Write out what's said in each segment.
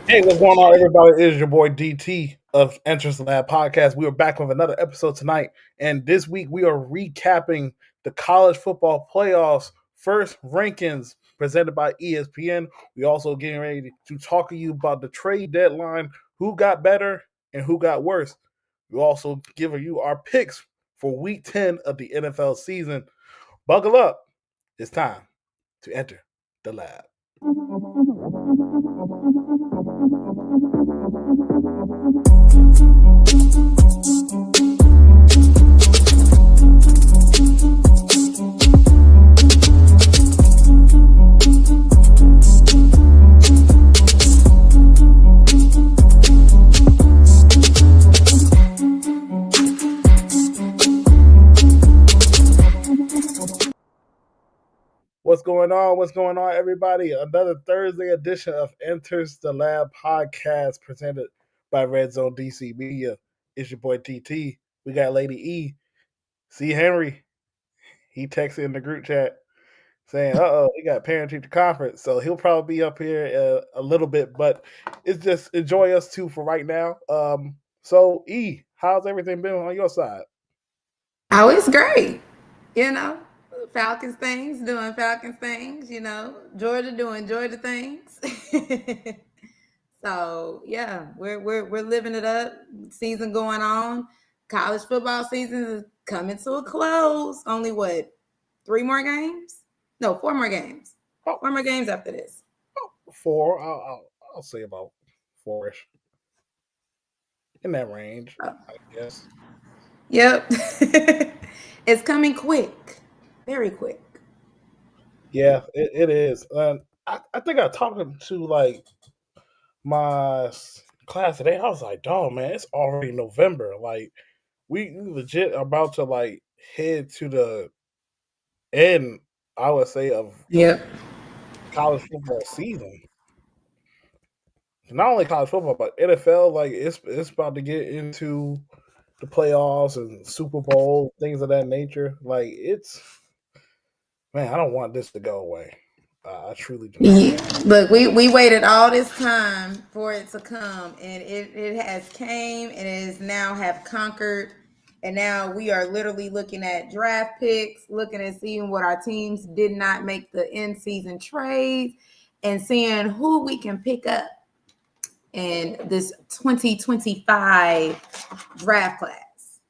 Hey, what's going on, everybody? It is your boy DT of Entrance Lab Podcast. We are back with another episode tonight, and this week we are recapping the college football playoffs first rankings presented by ESPN. We also getting ready to talk to you about the trade deadline, who got better and who got worse. We also giving you our picks for Week 10 of the NFL season. Buckle up! It's time to enter the lab. What's going on? What's going on, everybody? Another Thursday edition of Enters the Lab podcast presented by Red Zone DC Media. It's your boy TT. We got Lady E. CHenry. He texted in the group chat saying, we got parent teacher conference. So he'll probably be up here a little bit, but it's just enjoy us too for right now. So, E, how's everything been on your side? Oh, it's great. You know, Falcons things, doing Falcons things, Georgia doing Georgia things. So yeah, we're living it up. Season going on. College football season is coming to a close. Only what? 3 more games? No, 4 more games. 4 more games after this. 4. I'll say about 4ish. In that range, I guess. Yep. It's coming quick. Very quick. Yeah, it is. I think I talked to like my class today. I was like, "Dog, man, it's already November. Like, we legit about to like head to the end. I would say of Yep. college football season. Not only college football, but NFL. Like, it's about to get into the playoffs and Super Bowl things of that nature. Like, it's man, I don't want this to go away. I truly do not. Yeah. Look, we waited all this time for it to come, and it has came, and it is now have conquered, and now we are literally looking at draft picks, looking at seeing what our teams did not make the in season trades, and seeing who we can pick up in this 2025 draft class.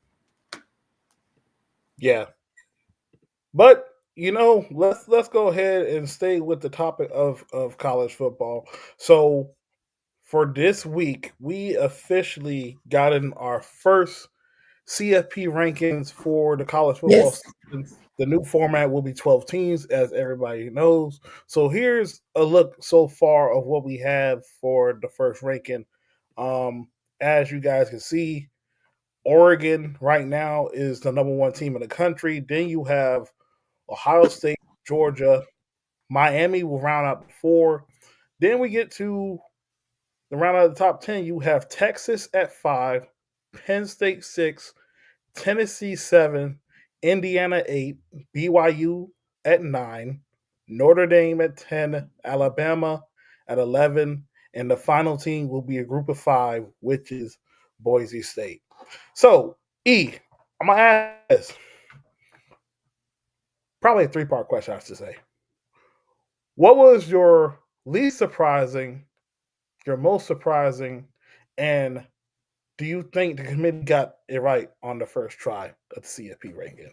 Yeah, but let's go ahead and stay with the topic of college football. So for this week, we officially got in our first CFP rankings for the college football Yes. season. The new format will be 12 teams, as everybody knows. So here's a look so far of what we have for the first ranking. As you guys can see, Oregon right now is the number one team in the country. Then you have Ohio State, Georgia, Miami will round out the 4. Then we get to the round out of the top 10. You have Texas at 5, Penn State 6, Tennessee 7, Indiana 8, BYU at 9, Notre Dame at 10, Alabama at 11, and the final team will be a group of 5, which is Boise State. So, E, I'm going to ask this. Probably a 3-part question, I should say. What was your least surprising, your most surprising, and do you think the committee got it right on the first try of the CFP ranking?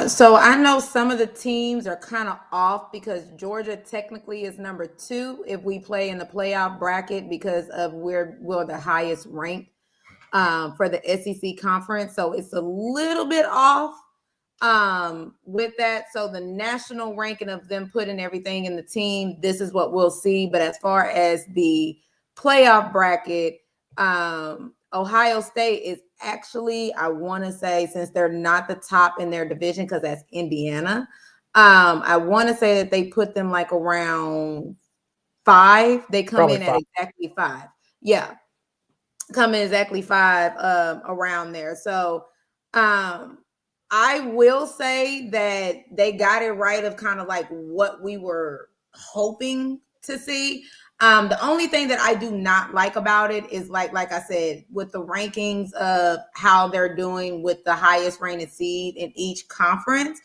So I know some of the teams are kind of off because Georgia technically is number 2 if we play in the playoff bracket because of where we're the highest ranked for the SEC conference. So it's a little bit off with that. So the national ranking of them putting everything in the team, this is what we'll see. But as far as the playoff bracket, Ohio State is actually, I want to say, since they're not the top in their division, because that's Indiana, I want to say that they put them like around 5. They come Probably in 5. at exactly 5. Yeah, come in exactly 5 around there. So I will say that they got it right of kind of like what we were hoping to see. The only thing that I do not like about it is like I said, with the rankings of how they're doing with the highest rated seed in each conference.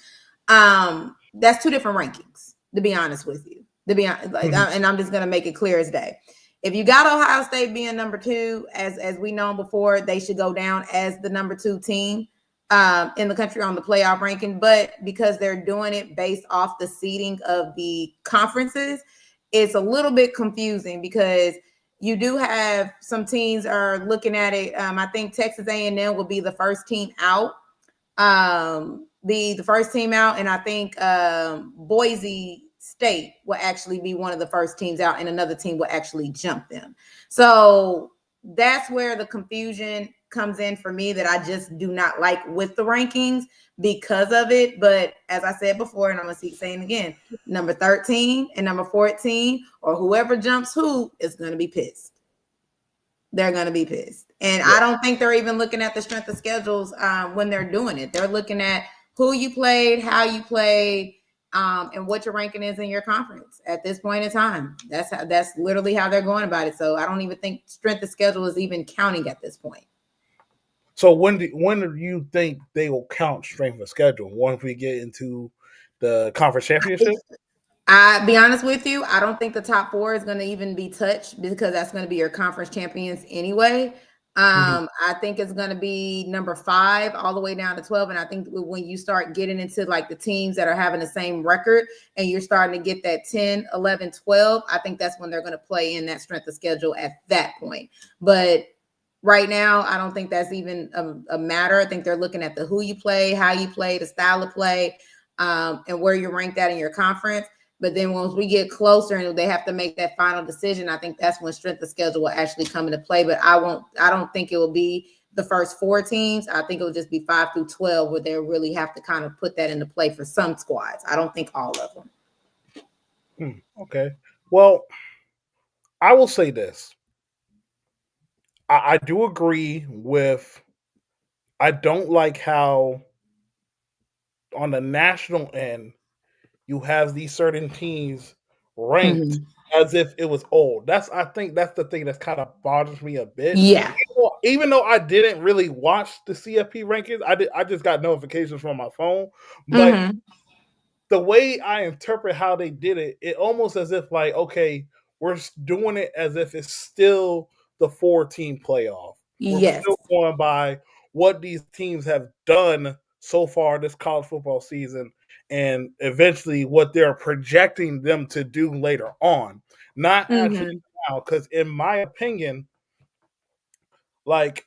That's two different rankings, to be honest with you. To be honest, and I'm just gonna make it clear as day. If you got Ohio State being number two, as we know before, they should go down as the number two team in the country on the playoff ranking. But because they're doing it based off the seeding of the conferences, it's a little bit confusing because you do have some teams are looking at it. I think Texas A&M will be the first team out. The first team out, and I think Boise State will actually be one of the first teams out, and another team will actually jump them. So that's where the confusion comes in for me, that I just do not like with the rankings because of it. But as I said before, and I'm gonna keep saying again, number 13 and number 14, or whoever jumps who, is gonna be pissed. They're going to be pissed. And I don't think they're even looking at the strength of schedules when they're doing it. They're looking at who you played, how you played, and what your ranking is in your conference at this point in time. That's literally how they're going about it. So I don't even think strength of schedule is even counting at this point. So when do you think they will count strength of schedule? Once we get into the conference championship? I be honest with you, I don't think the top four is going to even be touched because that's going to be your conference champions anyway. I think it's going to be number 5 all the way down to 12. And I think when you start getting into like the teams that are having the same record and you're starting to get that 10, 11, 12, I think that's when they're going to play in that strength of schedule at that point. But right now, I don't think that's even a matter. I think they're looking at the who you play, how you play, the style of play, and where you're ranked at in your conference. But then once we get closer and they have to make that final decision, I think that's when strength of schedule will actually come into play. But I don't think it will be the first 4 teams. I think it will just be 5 through 12 where they really have to kind of put that into play for some squads. I don't think all of them. Okay. Well, I will say this. I do agree with, I don't like how on the national end, you have these certain teams ranked as if it was old. I think that's the thing that's kind of bothers me a bit. Yeah. Even though I didn't really watch the CFP rankings, I just got notifications from my phone. But the way I interpret how they did it, it almost as if like, okay, we're doing it as if it's still the 4-team playoff. We're still going by what these teams have done so far this college football season, and eventually what they're projecting them to do later on. Not actually now, because in my opinion, like,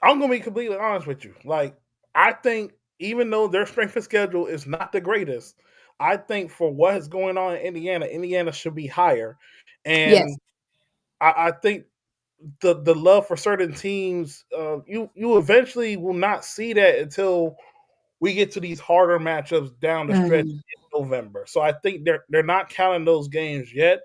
I'm going to be completely honest with you. Like, I think even though their strength of schedule is not the greatest, I think for what is going on in Indiana should be higher. And I think the love for certain teams, you eventually will not see that until we get to these harder matchups down the stretch in November. So I think they're not counting those games yet.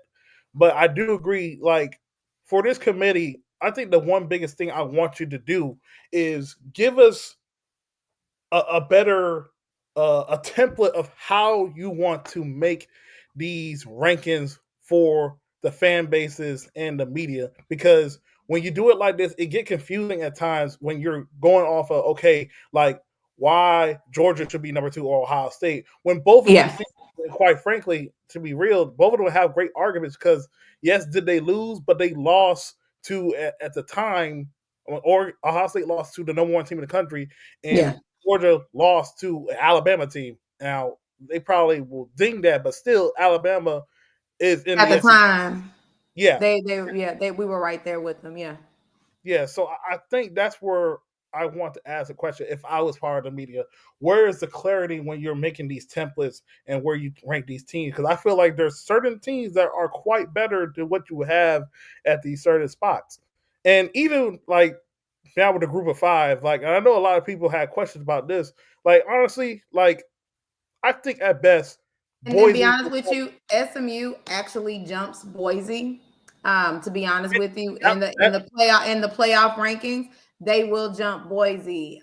But I do agree, like, for this committee, I think the one biggest thing I want you to do is give us a better a template of how you want to make these rankings for the fan bases and the media, because when you do it like this, it get confusing at times when you're going off of, okay, like, why Georgia should be number 2 or Ohio State, when both of these things, quite frankly, to be real, both of them have great arguments, because yes, did they lose, but they lost to, at the time, or Ohio State lost to the number 1 team in the country, and Georgia lost to an Alabama team. Now, they probably will ding that, but still, Alabama is in at the time. Yeah, we were right there with them. Yeah. So I think that's where I want to ask a question. If I was part of the media, where is the clarity when you're making these templates and where you rank these teams? Because I feel like there's certain teams that are quite better than what you have at these certain spots, and even like now with a group of 5, like, I know a lot of people had questions about this. Like, honestly, like, I think at best, and to be honest with you, SMU actually jumps Boise. To be honest with you, in the playoff rankings, they will jump Boise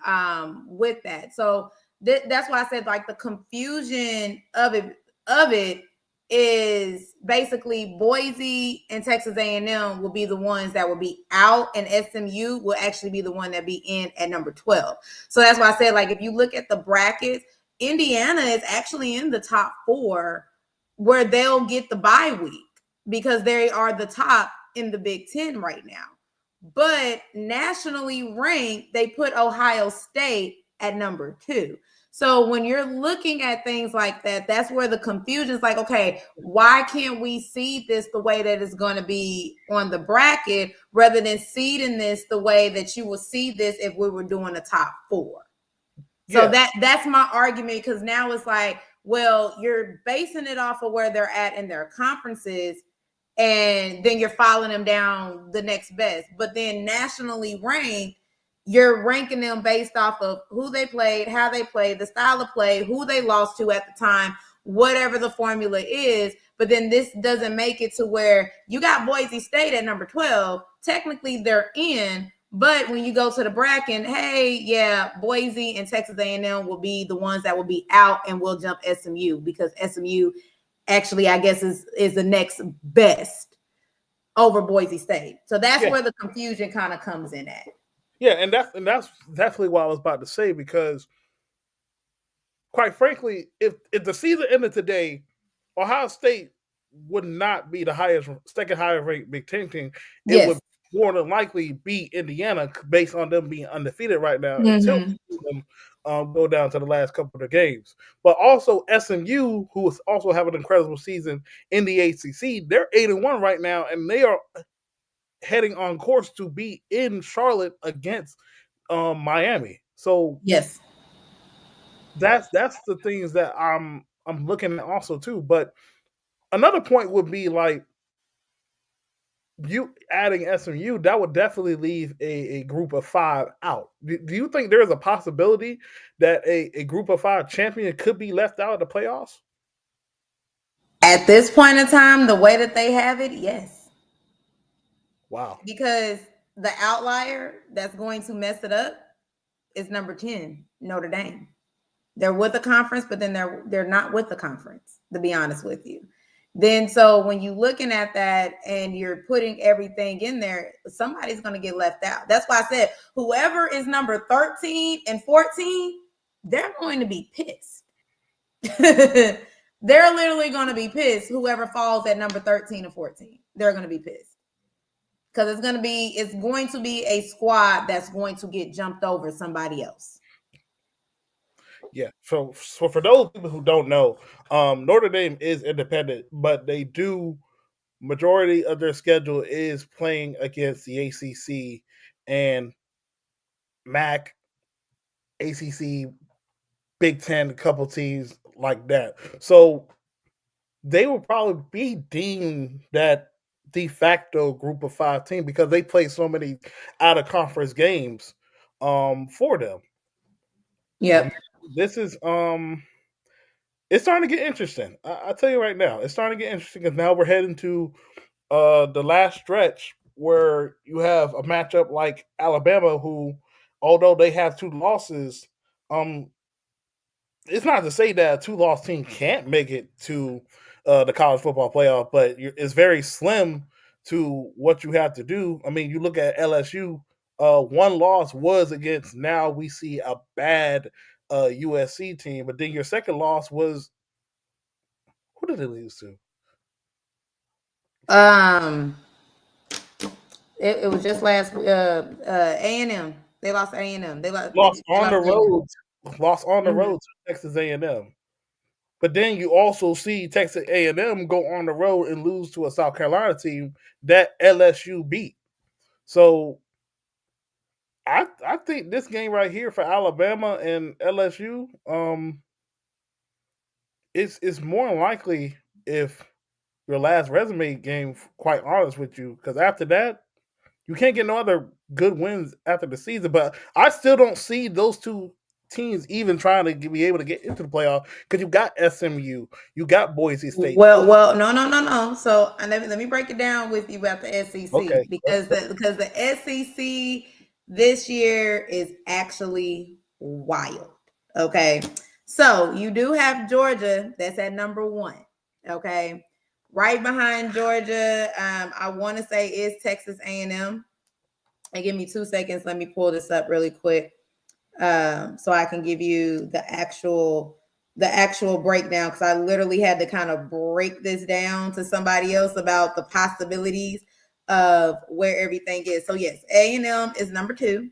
with that. So that's why I said, like, the confusion of it is basically Boise and Texas A&M will be the ones that will be out, and SMU will actually be the one that be in at number 12. So that's why I said, like, if you look at the brackets, Indiana is actually in the top 4 where they'll get the bye week because they are the top in the Big Ten right now. But nationally ranked, they put Ohio State at number 2. So when you're looking at things like that, that's where the confusion is like, okay, why can't we see this the way that it's going to be on the bracket rather than seeding this the way that you will see this if we were doing a top 4? So that's my argument, because now it's like, well, you're basing it off of where they're at in their conferences, and then you're following them down the next best. But then nationally ranked, you're ranking them based off of who they played, how they played, the style of play, who they lost to at the time, whatever the formula is. But then this doesn't make it to where you got Boise State at number 12. Technically, they're in. But when you go to the bracket, hey, yeah, Boise and Texas A&M will be the ones that will be out, and we'll jump SMU because SMU actually, I guess, is the next best over Boise State. So that's where the confusion kind of comes in at. Yeah, and that's definitely what I was about to say, because quite frankly, if the season ended today, Ohio State would not be the second highest ranked Big Ten team. It would more than likely be Indiana, based on them being undefeated right now until them go down to the last couple of games. But also SMU, who is also having an incredible season in the ACC, they're 8-1 right now, and they are heading on course to be in Charlotte against Miami. So yes, that's the things that I'm looking at also too. But another point would be, like, you adding SMU, that would definitely leave a group of 5 out. Do you think there is a possibility that a group of 5 champion could be left out of the playoffs? At this point in time, the way that they have it, yes. Wow. Because the outlier that's going to mess it up is number 10, Notre Dame. They're with the conference, but then they're not with the conference, to be honest with you. Then so when you're looking at that and you're putting everything in there, somebody's going to get left out. That's why I said whoever is number 13 and 14, they're going to be pissed. They're literally going to be pissed. Whoever falls at number 13 and 14, they're going to be pissed. Because it's going to be a squad that's going to get jumped over somebody else. Yeah. So for those people who don't know, Notre Dame is independent, but they do, majority of their schedule is playing against the ACC and MAC, ACC, Big Ten, a couple teams like that. So they will probably be deemed that de facto group of 5 team, because they play so many out of conference games for them. Yep. This is it's starting to get interesting. I tell you right now, it's starting to get interesting, because now we're heading to the last stretch where you have a matchup like Alabama, who, although they have 2 losses, it's not to say that a 2-loss team can't make it to the college football playoff, but it's very slim to what you have to do. I mean, you look at LSU, 1 loss was against, now we see a bad USC team, but then your second loss was, who did they lose to? It was just last A&M. They lost A&M. They lost on the road. Lost on the Mm-hmm. road to Texas A&M. But then you also see Texas A&M go on the road and lose to a South Carolina team that LSU beat. So I think this game right here for Alabama and LSU, it's more likely if your last resume game, quite honest with you, because after that, you can't get no other good wins after the season. But I still don't see those 2 teams even trying to be able to get into the playoff, because you got SMU, you got Boise State. Well, no. So let me break it down with you about the SEC, Okay. because the SEC this year is actually wild. Okay, so you do have Georgia that's at number 1. Okay, right behind Georgia, I want to say is Texas A&M. And give me 2 seconds. Let me pull this up really quick, so I can give you the actual breakdown, because I literally had to kind of break this down to somebody else about the possibilities of where everything is. So yes, A&M is number 2.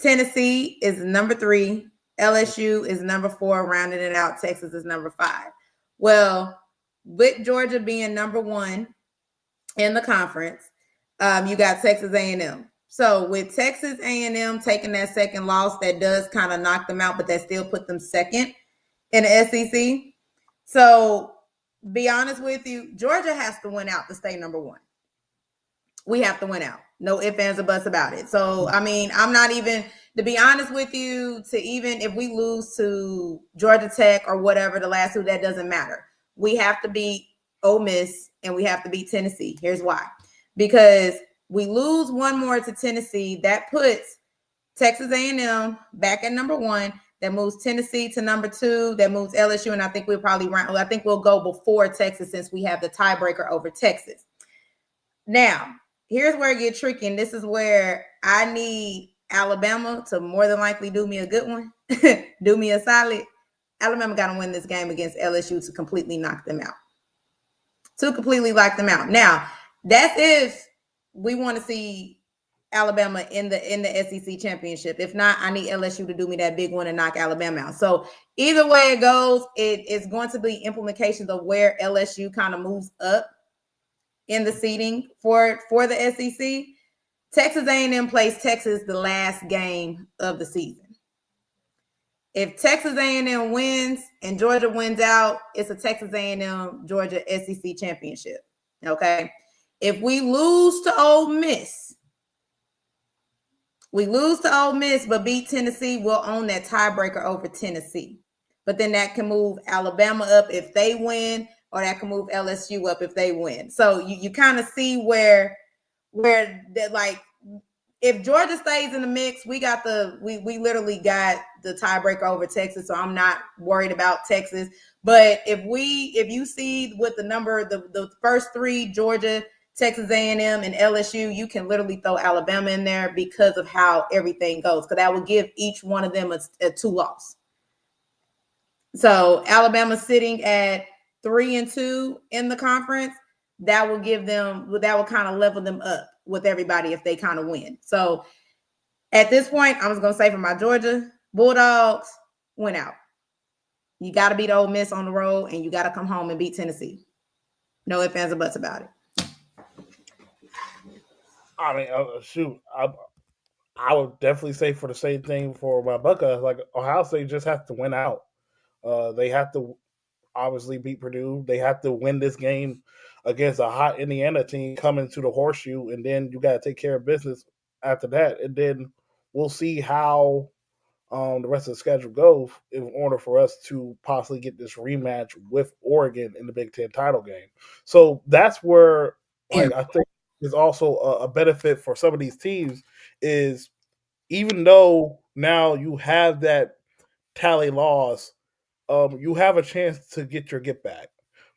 Tennessee is number 3. LSU is number 4. Rounding it out, Texas is number 5. Well, with Georgia being number 1 in the conference, you got Texas A&M. So with Texas A&M taking that second loss, that does kind of knock them out, but that still put them second in the SEC. So be honest with you, Georgia has to win out to stay number 1. We have to win out. No ifs, ands, or buts about it. So, I mean, I'm not even, to be honest with you, to even if we lose to Georgia Tech or whatever, the last 2, that doesn't matter. We have to beat Ole Miss and we have to beat Tennessee. Here's why. Because we lose one more to Tennessee, that puts Texas A&M back at number 1. That moves Tennessee to number 2. That moves LSU, and I think I think we'll go before Texas, since we have the tiebreaker over Texas. Now, here's where it gets tricky, and this is where I need Alabama to more than likely do me a good one, do me a solid. Alabama got to win this game against LSU to completely knock them out. Now, that's if we want to see Alabama in the SEC championship. If not, I need LSU to do me that big one and knock Alabama out. So either way it goes, it's going to be implications of where LSU kind of moves up in the seeding for the SEC. Texas A&M plays Texas the last game of the season. If Texas A&M wins and Georgia wins out, it's a Texas A&M Georgia SEC championship. Okay. If we lose to Ole Miss, but beat Tennessee, we'll own that tiebreaker over Tennessee. But then that can move Alabama up if they win, or that can move LSU up if they win. So you kind of see where that, like, if Georgia stays in the mix, we literally got the tiebreaker over Texas, so I'm not worried about Texas. But if you see with the number, the first 3, Georgia, Texas A&M, and LSU, you can literally throw Alabama in there because of how everything goes, because that will give each one of them a 2-loss. So Alabama sitting at 3-2 in the conference, that will kind of level them up with everybody if they kind of win. So at this point, I was going to say, for my Georgia Bulldogs, win out. You got to beat Ole Miss on the road, and you got to come home and beat Tennessee. No ifs, ands, or buts about it. I mean, shoot, I would definitely say for the same thing for my Buckeyes. Like, Ohio State just has to win out. They have to obviously beat Purdue. They have to win this game against a hot Indiana team coming to the Horseshoe, and then you got to take care of business after that. And then we'll see how the rest of the schedule goes in order for us to possibly get this rematch with Oregon in the Big Ten title game. So that's where, like, I think is also a benefit for some of these teams is, even though now you have that tally loss, you have a chance to get your get back.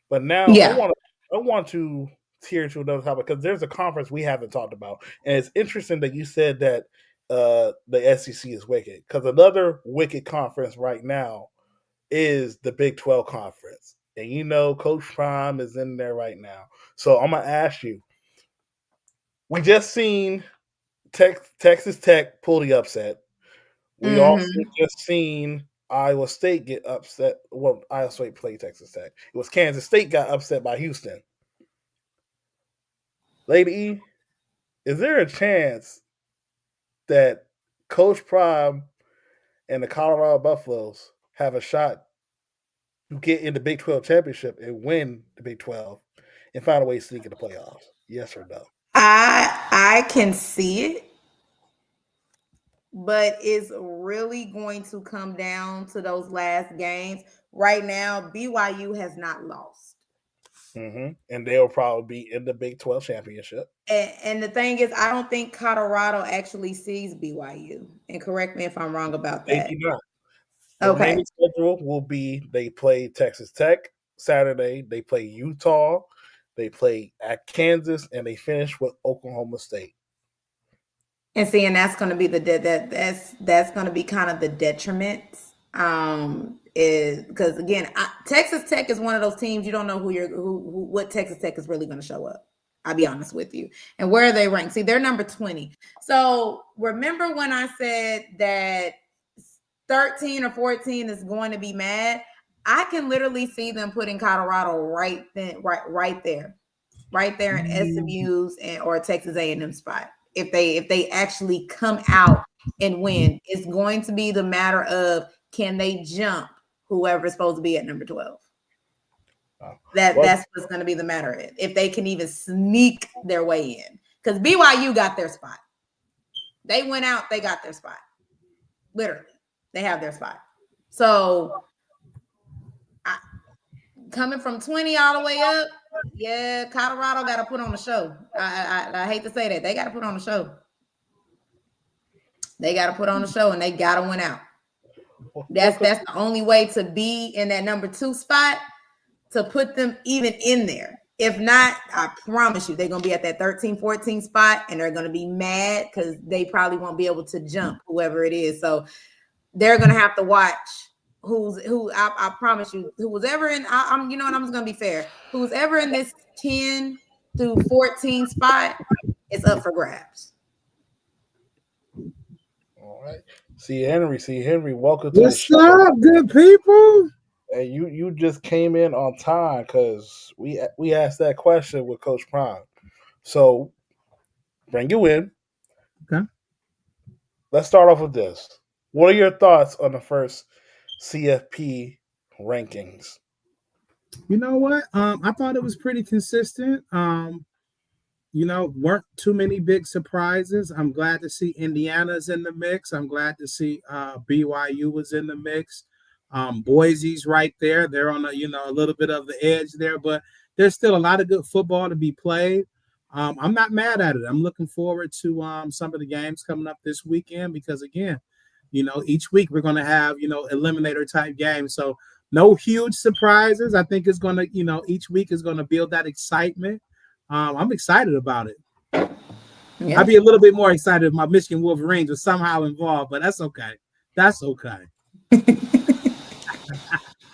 But now I want to tear to another topic, because there's a conference we haven't talked about, and it's interesting that you said that the SEC is wicked, because another wicked conference right now is the Big 12 conference, and Coach Prime is in there right now. So I'm gonna ask you. We just seen Texas Tech pull the upset. We also just seen Iowa State get upset. Well, Iowa State played Texas Tech. It was Kansas State got upset by Houston. Lady E, is there a chance that Coach Prime and the Colorado Buffaloes have a shot to get in the Big 12 championship and win the Big 12 and find a way to sneak in the playoffs? Yes or no? I can see it, but it's really going to come down to those last games. Right now, BYU has not lost. Mm-hmm. And they'll probably be in the Big 12 championship. And the thing is, I don't think Colorado actually sees BYU. And correct me if I'm wrong about They that. do not. The Okay. remaining schedule will be they play Texas Tech, Saturday. They play Utah, they play at Kansas, and they finish with Oklahoma State. And see, and that's going to be that's going to be kind of the detriment. Is because again, Texas Tech is one of those teams you don't know what Texas Tech is really going to show up. I'll be honest with you. And where are they ranked? See, they're number 20. So remember when I said that 13 or 14 is going to be mad? I can literally see them putting Colorado right there in SMU's or Texas A&M spot. If they actually come out and win, it's going to be the matter of can they jump whoever's supposed to be at number 12. That's what's going to be the matter if they can even sneak their way in, because BYU got their spot. They went out, they got their spot. Literally, they have their spot. So coming from 20 all the way up, yeah, Colorado got to put on a show. I hate to say that. They got to put on a show. They got to put on a show, and they got to win out. That's the only way to be in that number 2 spot, to put them even in there. If not, I promise you, they're going to be at that 13, 14 spot, and they're going to be mad because they probably won't be able to jump whoever it is. So they're going to have to watch who I promise you, who was ever in, I'm you know what, I'm just going to be fair. Who's ever in this 10 through 14 spot, it's up for grabs. All right. CHenry, welcome to the show. What's up, good people? Hey, you just came in on time because we asked that question with Coach Prime. So bring you in. Okay. Let's start off with this. What are your thoughts on the first CFP rankings? You know what? I thought it was pretty consistent. Weren't too many big surprises. I'm glad to see Indiana's in the mix. I'm glad to see BYU was in the mix. Boise's right there. They're on a little bit of the edge there, but there's still a lot of good football to be played. I'm not mad at it. I'm looking forward to some of the games coming up this weekend because, again, each week we're going to have, eliminator type games. So no huge surprises. I think it's going to, each week is going to build that excitement. I'm excited about it. Yeah. I'd be a little bit more excited if my Michigan Wolverines were somehow involved, but that's okay. That's okay.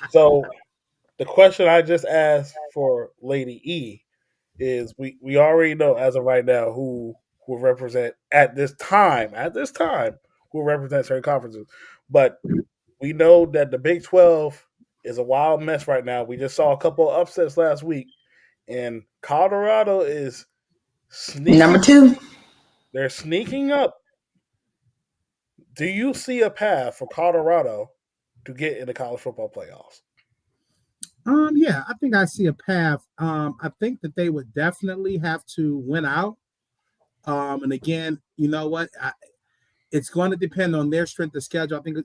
So the question I just asked for Lady E is we already know as of right now who will represent at this time who represents certain conferences. But we know that the Big 12 is a wild mess right now. We just saw a couple of upsets last week, and Colorado is sneaking. Number 2. They're sneaking up. Do you see a path for Colorado to get in the college football playoffs? Yeah, I think I see a path. I think that they would definitely have to win out. And again, you know what? It's going to depend on their strength of schedule. I think,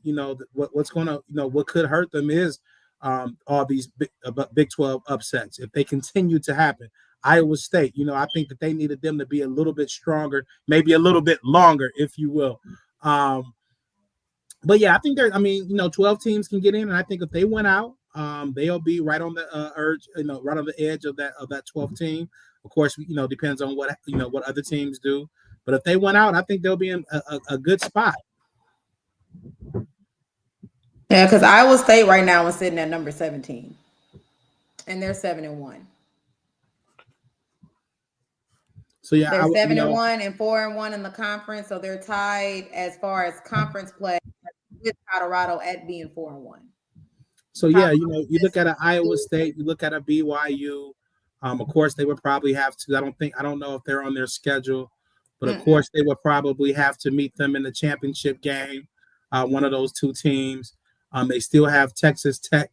what's going to, what could hurt them is all these Big 12 upsets. If they continue to happen, Iowa State, I think that they needed them to be a little bit stronger, maybe a little bit longer, if you will. But yeah, I think 12 teams can get in, and I think if they went out, they'll be right on the right on the edge of that 12 team. Of course, depends on what other teams do. But if they went out, I think they'll be in a good spot. Yeah, because Iowa State right now is sitting at number 17, and they're 7-1. So yeah, they're 7-1 and 4-1 in the conference, so they're tied as far as conference play with Colorado at being 4-1. So yeah, you look at an Iowa State, you look at a BYU. Of course, they would probably have to. I don't know if they're on their schedule, but of course, they would probably have to meet them in the championship game. One of those two teams. They still have Texas Tech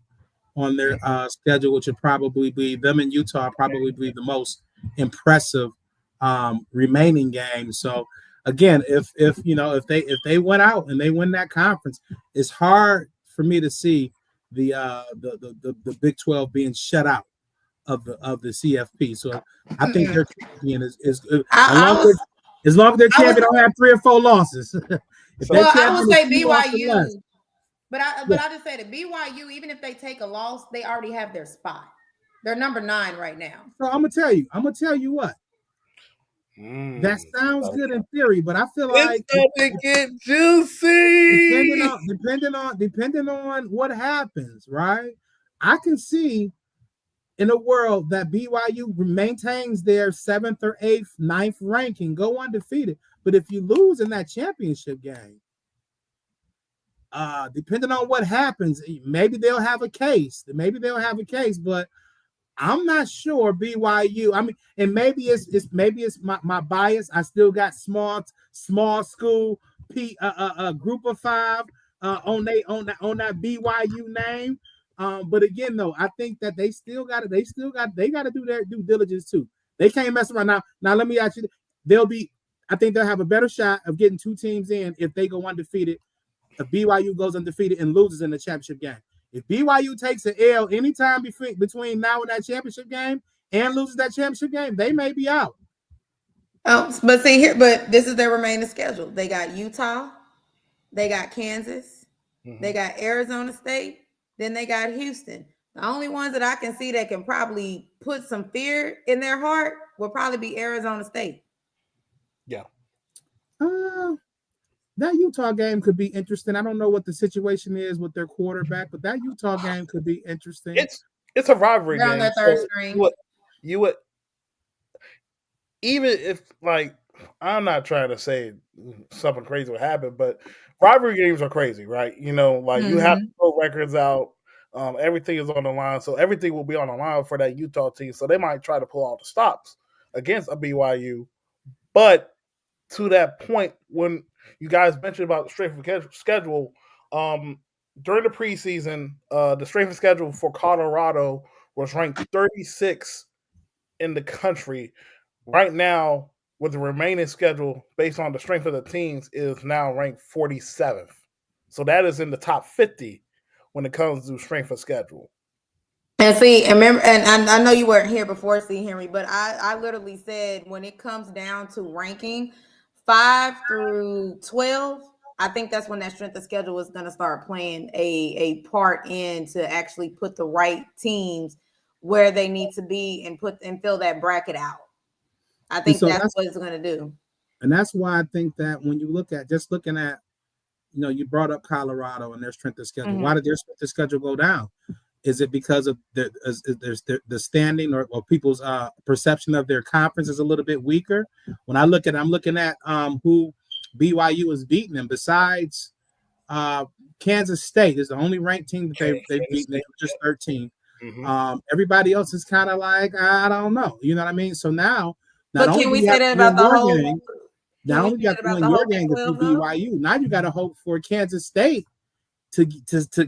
on their schedule, which would probably be them in Utah. Probably be the most impressive remaining games. So again, if they went out and they win that conference, it's hard for me to see the Big 12 being shut out of the CFP. So I think their champion is as long as their champion don't have 3 or 4 losses. I would say BYU, but I just say that BYU, even if they take a loss, they already have their spot. They're number 9 right now. So I'm gonna tell you what. That sounds good in theory, but I feel like it's gonna get juicy. depending on what happens, right? I can see in a world that BYU maintains their 7th or 8th, 9th ranking, go undefeated. But if you lose in that championship game, depending on what happens, maybe they'll have a case. But I'm not sure BYU. I mean, and maybe it's my bias. I still got small school group of 5 on that BYU name. But again, though, I think that they got to do their due diligence too. They can't mess around now. Now let me ask you, I think they'll have a better shot of getting 2 teams in if they go undefeated. If BYU goes undefeated and loses in the championship game. If BYU takes an L anytime between now and that championship game and loses that championship game, they may be out. Oh, but see here, but this is their remaining schedule. They got Utah, they got Kansas, they got Arizona State, then they got Houston. The only ones that I can see that can probably put some fear in their heart will probably be Arizona State. Yeah. That Utah game could be interesting. I don't know what the situation is with their quarterback, but that Utah game could be interesting. It's a rivalry game. Their third string. You would even if like I'm not trying to say something crazy would happen, but rivalry games are crazy, right? You know, like you have to throw records out. Everything is on the line, so everything will be on the line for that Utah team. So they might try to pull all the stops against a BYU, but to that point, when you guys mentioned about the strength of schedule, during the preseason, the strength of schedule for Colorado was ranked 36 in the country. Right now, with the remaining schedule based on the strength of the teams, is now ranked 47th. So that is in the top 50 when it comes to strength of schedule. And see, and remember, and I know you weren't here before, CHenry, but I literally said when it comes down to ranking 5 through 12, I think that's when that strength of schedule is going to start playing a part in to actually put the right teams where they need to be and fill that bracket out. I think that's what it's going to do. And that's why I think that when you look at looking at, you know, you brought up Colorado and their strength of schedule. Why did their strength of schedule go down? Is it because of the standing or people's perception of their conference is a little bit weaker? When I'm looking at who BYU is beating them besides Kansas State is the only ranked team that they've beaten. They're just 13. Everybody else is kind of like, I don't know. You know what I mean? So now, but can we say that about the whole game? Now you got to win your game to BYU. Now you got to hope for Kansas State to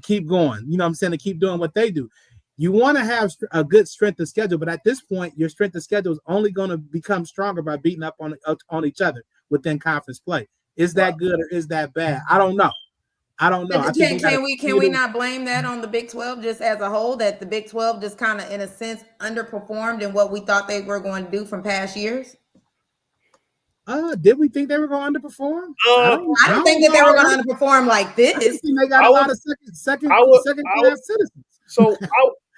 keep going. You know what I'm saying? To keep doing what they do. You want to have a good strength of schedule, but at this point, your strength of schedule is only going to become stronger by beating up on each other within conference play. Is that good or is that bad? I don't know. Can we not blame that on the Big 12 just as a whole? That the Big 12 just kind of, in a sense, underperformed in what we thought they were going to do from past years? Did we think they were going to underperform? I don't think that they were going to underperform like this. They got a lot of second class citizens. So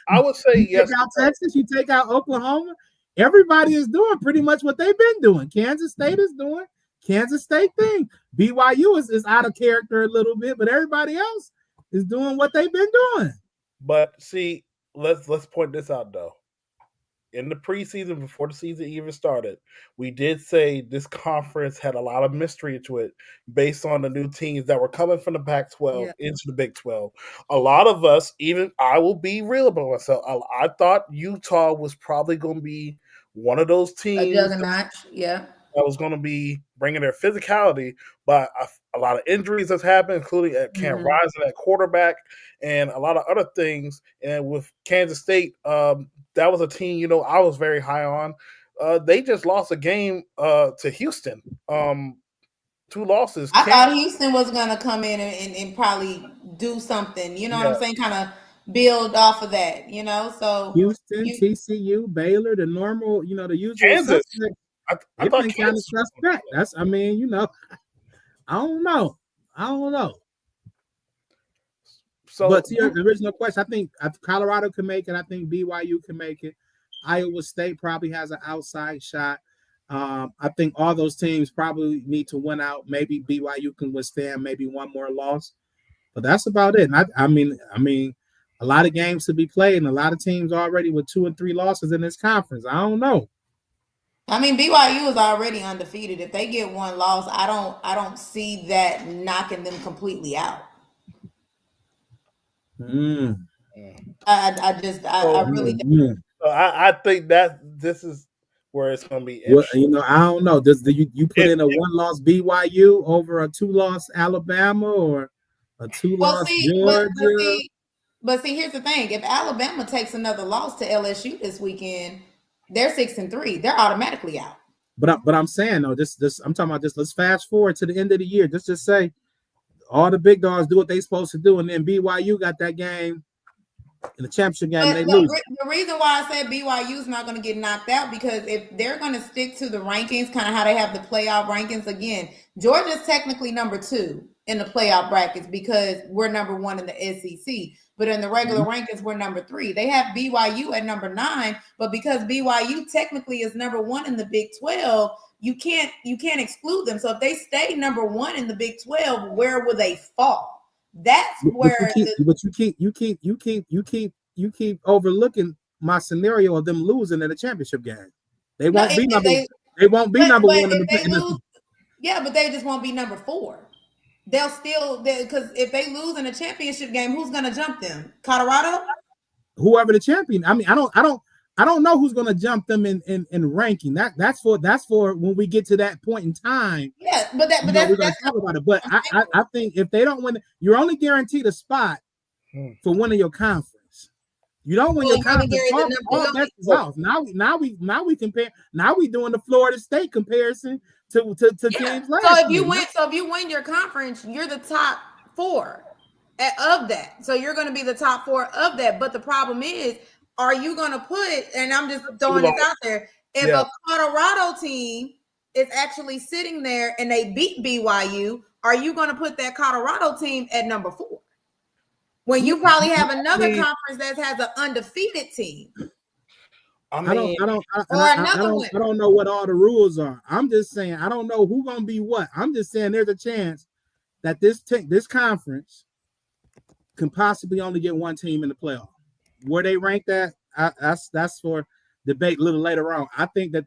I would say yes. You take out Texas, you take out Oklahoma. Everybody is doing pretty much what they've been doing. Kansas State is doing Kansas State thing. BYU is out of character a little bit, but everybody else is doing what they've been doing. But see, let's point this out though. In the preseason, before the season even started, we did say this conference had a lot of mystery to it based on the new teams that were coming from the Pac-12 into the Big 12. A lot of us, even I will be real about myself, I thought Utah was probably going to be one of those teams that was going to be bringing their physicality, but a lot of injuries has happened, including at Cam Rising at quarterback and a lot of other things. And with Kansas State, that was a team, you know, I was very high on. They just lost a game to Houston. 2 losses. I thought Houston was going to come in and probably do something, you know what I'm saying? Kind of build off of that, you know? So Houston, TCU, Baylor, the normal, you know, the usual Kansas. suspects. I thought kind of suspect. That's, I mean, you know, I don't know. But to your original question, I think Colorado can make it. I think BYU can make it. Iowa State probably has an outside shot. I think all those teams probably need to win out. Maybe BYU can withstand maybe one more loss, but that's about it. And I mean, a lot of games to be played, and a lot of teams already with 2 and 3 losses in this conference. I don't know. I mean, BYU is already undefeated. If they get one loss, I don't see that knocking them completely out. I really don't. So I think that this is where it's going to be interesting. Well, I don't know. Do you put in a 1-loss BYU over a 2-loss Alabama or a 2-loss Georgia? But see, here's the thing: if Alabama takes another loss to LSU this weekend, they're 6-3. They're automatically out. But I'm saying though, this I'm talking about this. Let's fast forward to the end of the year. Just say all the big dogs do what they're supposed to do, and then BYU got that game in the championship game, and they lose. The reason why I said BYU is not going to get knocked out, because if they're going to stick to the rankings, kind of how they have the playoff rankings, again, Georgia's technically number 2 in the playoff brackets because we're number 1 in the SEC. But in the regular rankings, we're number 3. They have BYU at number 9, but because BYU technically is number 1 in the Big 12, you can't exclude them. So if they stay number 1 in the Big 12, where will they fall? That's where. You keep overlooking my scenario of them losing in the championship game. They won't be number. They won't be number 1 in the. Yeah, but they just won't be number 4. They'll still, because if they lose in a championship game, who's going to jump them? Colorado? Whoever the champion. I mean, I don't know who's going to jump them in ranking. That's for when we get to that point in time. Yeah, but we're going to talk about it. But I think if they don't win, you're only guaranteed a spot for winning your conference. You don't win your conference. All bets is off. Now we compare. Now we doing the Florida State comparison to teams last. So if you win your conference, you're the top 4 of that. So you're going to be the top 4 of that. But the problem is, are you going to put? And I'm just throwing this out there. If a Colorado team is actually sitting there and they beat BYU, are you going to put that Colorado team at number 4? When you probably have another conference that has an undefeated team. I don't know what all the rules are. I'm just saying I don't know who's gonna be what. I'm just saying there's a chance that this conference can possibly only get one team in the playoff. Where they rank that, that's for debate a little later on. I think that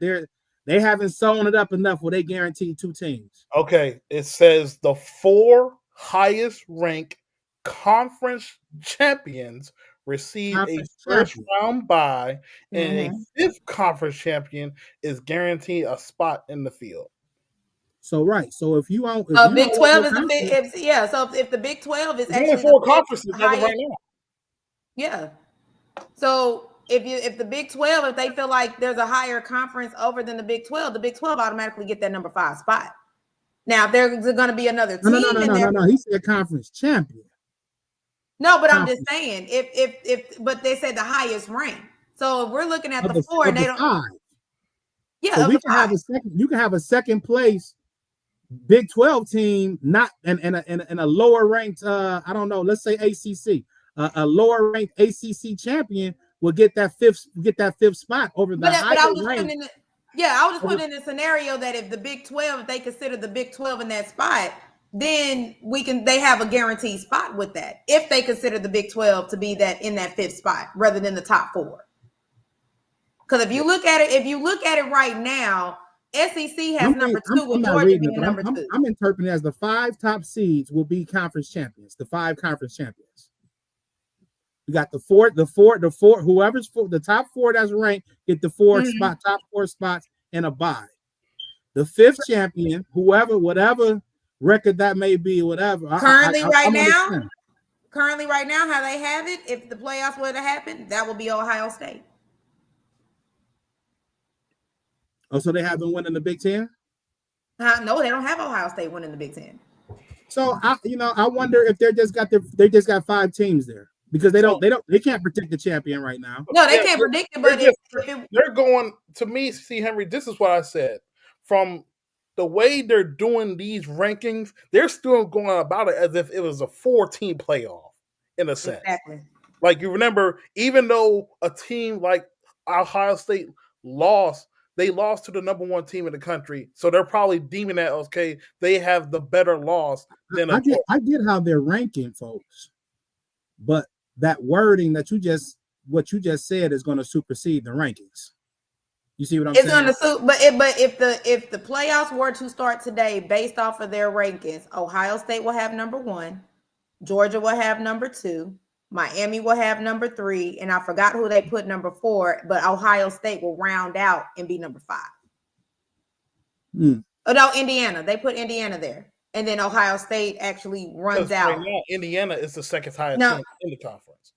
they haven't sewn it up enough where they guarantee 2 teams. Okay, it says the 4 highest ranked conference champions receive a first round bye, and a 5th conference champion is guaranteed a spot in the field. So So if you want, Big 12 is the big, So if the Big 12 is actually 4 conferences right now. Yeah. So if the Big 12, if they feel like there's a higher conference over than the Big 12 automatically get that number 5 spot. Now if there's going to be another team. No. He said conference champion. No, but I'm just saying, but they said the highest rank. So if we're looking at the 4, and they don't. 5. Yeah, so we can have a second. You can have a second place Big 12 team, not and a lower ranked. I don't know. Let's say ACC. A lower ranked ACC champion will get that fifth spot over the higher ranked. I was just putting in a scenario that if the Big 12, if they consider the Big 12 in that spot, then they have a guaranteed spot with that. If they consider the Big 12 to be that in that 5th spot rather than the top 4. Because if you look at it right now, SEC has number 2 with Georgia being number 2. I'm interpreting it as the 5 top seeds will be conference champions, the 5 conference champions. You got the four, whoever's the top 4 that's ranked get the top 4 spots and a bye. The 5th champion, whatever record that may be, whatever. Currently right now, how they have it, if the playoffs were to happen, that would be Ohio State. Oh, so they haven't won in the Big 10? No, they don't have Ohio State winning the Big 10. So I wonder if they just got 5 teams there because they can't predict the champion right now. No, they can't predict it, but they're going to me. See, Henry, this is what I said. From the way they're doing these rankings, they're still going about it as if it was a 4-team playoff. in a sense. Exactly. Like you remember, even though a team like Ohio State lost, they lost to the number one team in the country, so they're probably deeming that okay, they have the better loss than I get how they're ranking, folks, but that wording that you just said is going to supersede the rankings. You see what I'm saying? It's going to, but if the playoffs were to start today based off of their rankings, Ohio State will have number 1, Georgia will have number 2, Miami will have number 3, and I forgot who they put number 4, but Ohio State will round out and be number 5. Oh no, Indiana. They put Indiana there, and then Ohio State actually runs out. Right now, Indiana is the second highest team in the conference.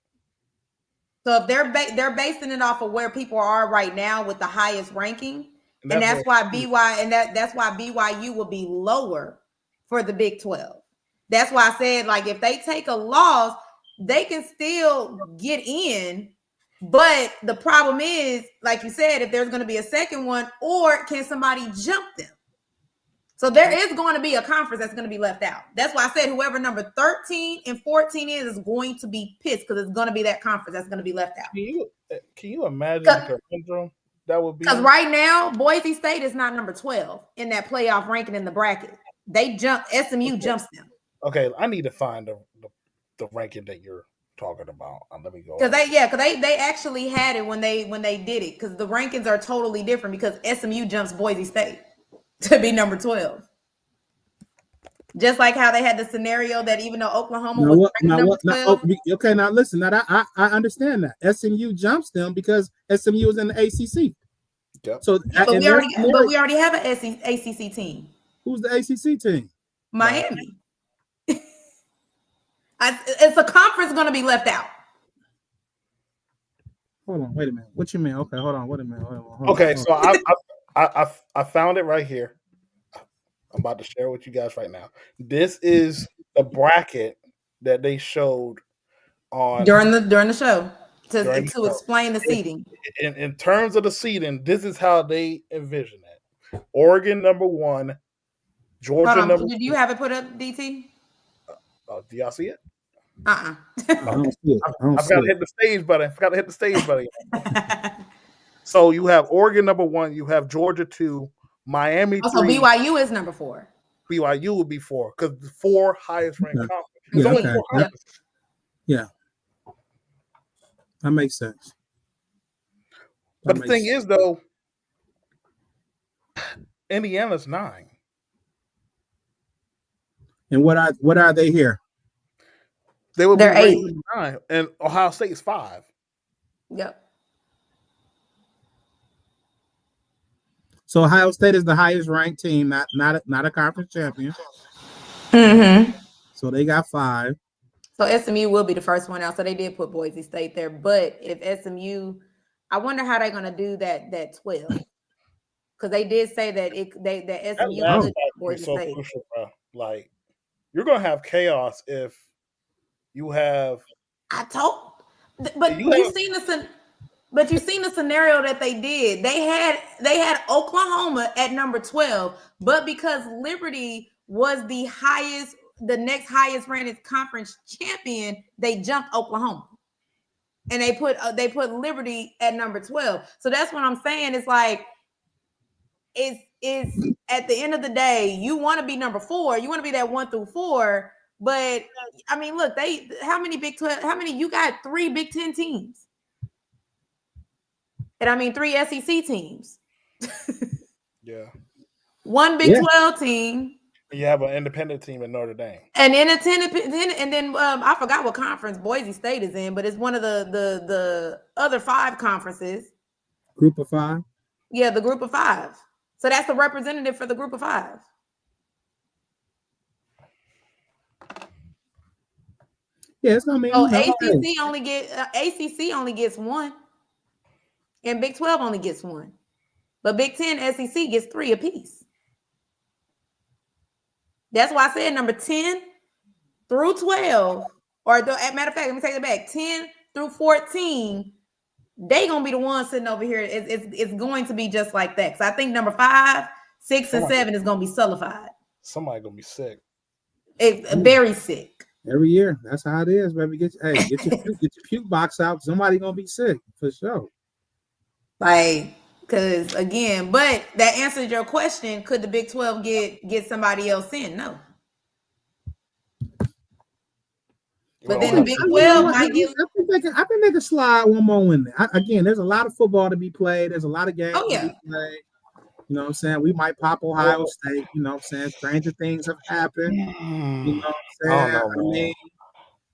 So if they're basing it off of where people are right now with the highest ranking, and that's why that's why BYU will be lower for the Big 12. That's why I said, like, if they take a loss, they can still get in. But the problem is, like you said, if there's going to be a second one, or can somebody jump them? So there is going to be a conference that's going to be left out. That's why I said whoever number 13 and 14 is going to be pissed, because it's going to be that conference that's going to be left out. Can you imagine the conundrum that would be? Because right now, Boise State is not number 12 in that playoff ranking in the bracket. They jump, SMU jumps them. Okay, I need to find the ranking that you're talking about. Let me go. Because they actually had it when they did it, because the rankings are totally different, because SMU jumps Boise State to be number 12. Just like how they had the scenario that even though Oklahoma was number 12. Okay, now listen. Now I understand that SMU jumps them because SMU is in the ACC. Yep. So, but we already have an ACC team. Who's the ACC team? Miami. It's a conference going to be left out. Hold on, wait a minute. What you mean? Okay, hold on, wait a minute. So I found it right here. I'm about to share with you guys right now. This is the bracket that they showed on during the show to explain the seeding. In terms of the seeding, this is how they envision it. Oregon number 1, Georgia number 2. Did you have it put up, DT? Do y'all see it? I don't see it. I've got to hit the stage button. So you have Oregon number 1, you have Georgia 2, Miami 3. So BYU is number 4. BYU would be 4 because the 4 highest ranked conference. There's only 4 conferences. Yeah, that makes sense. But the thing is, though, Indiana's 9. And what are they here? They're 8, 9, and Ohio State is 5. Yep. So Ohio State is the highest ranked team, not a conference champion. Mm-hmm. So they got 5. So SMU will be the first one out. So they did put Boise State there, but if SMU, I wonder how they're going to do that 12, because they did say that that SMU will Boise State. Crucial, bro. Like, you're going to have chaos if you have. But you've seen the scenario that they did. They had Oklahoma at number 12, but because Liberty was the next highest ranked conference champion, they jumped Oklahoma, and they put Liberty at number 12. So that's what I'm saying. It's like it's at the end of the day, you want to be number 4, you want to be that 1 through 4. But I mean, look, how many Big 12? How many? You got 3 Big 10 teams. And I mean 3 SEC teams. Yeah. 1 Big 12 team. You have an independent team in Notre Dame. And then I forgot what conference Boise State is in, but it's one of the other 5 conferences. Group of 5? Yeah, the group of 5. So that's the representative for the group of 5. Yes, I mean. Oh, ACC only gets 1, and Big 12 only gets 1, but Big 10 SEC gets 3 apiece. That's why I said number 10 through 12, or matter of fact, let me take it back. 10 through 14, they gonna be the ones sitting over here. It's going to be just like that. Because I think number 5, 6, and 7 is gonna be sullified. Somebody gonna be sick. Very sick. Every year, that's how it is, baby. Get your puke box out. Somebody gonna be sick for sure. Like, because again, but that answers your question. Could the Big 12 get somebody else in? No. But then the Big 12 might get. I think they can slide one more in there. Again, there's a lot of football to be played. There's a lot of games to be played. You know what I'm saying? We might pop Ohio State. You know what I'm saying? Stranger things have happened. You know what I'm saying?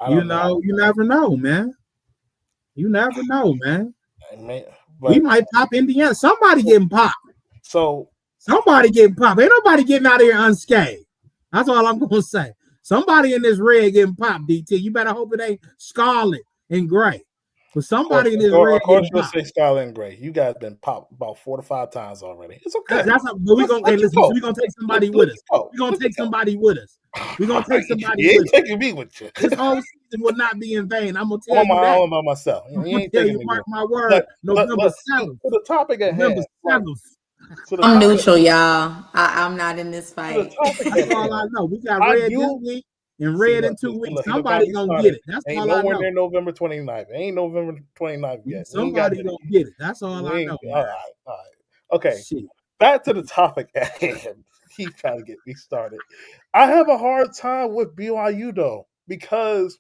I mean, you never know, man. You never know, man. We might pop Indiana. Somebody getting popped. So somebody getting popped. Ain't nobody getting out of here unscathed. That's all I'm gonna say. Somebody in this red getting popped, DT. You better hope it ain't scarlet and gray. But somebody in this red. Of course, you'll say scarlet and gray. You guys been popped about 4 to 5 times already. It's okay. We're gonna take somebody with us. We're gonna take somebody with us. We're gonna take somebody with us. You ain't taking me with you. This whole season will not be in vain. I'm gonna tell you that. All about myself. I'm gonna tell you, mark my word. November 7th. To the topic at hand. I'm neutral, y'all. I'm not in this fight. That's all I know. We got red this week and red in 2 weeks. Somebody gonna get it. That's all I know. Ain't nowhere near November 29th. Ain't November 29th yet. Somebody gonna get it. That's all I know. All right. Okay. Back to the topic at hand. He's trying to get me started. I have a hard time with BYU though, because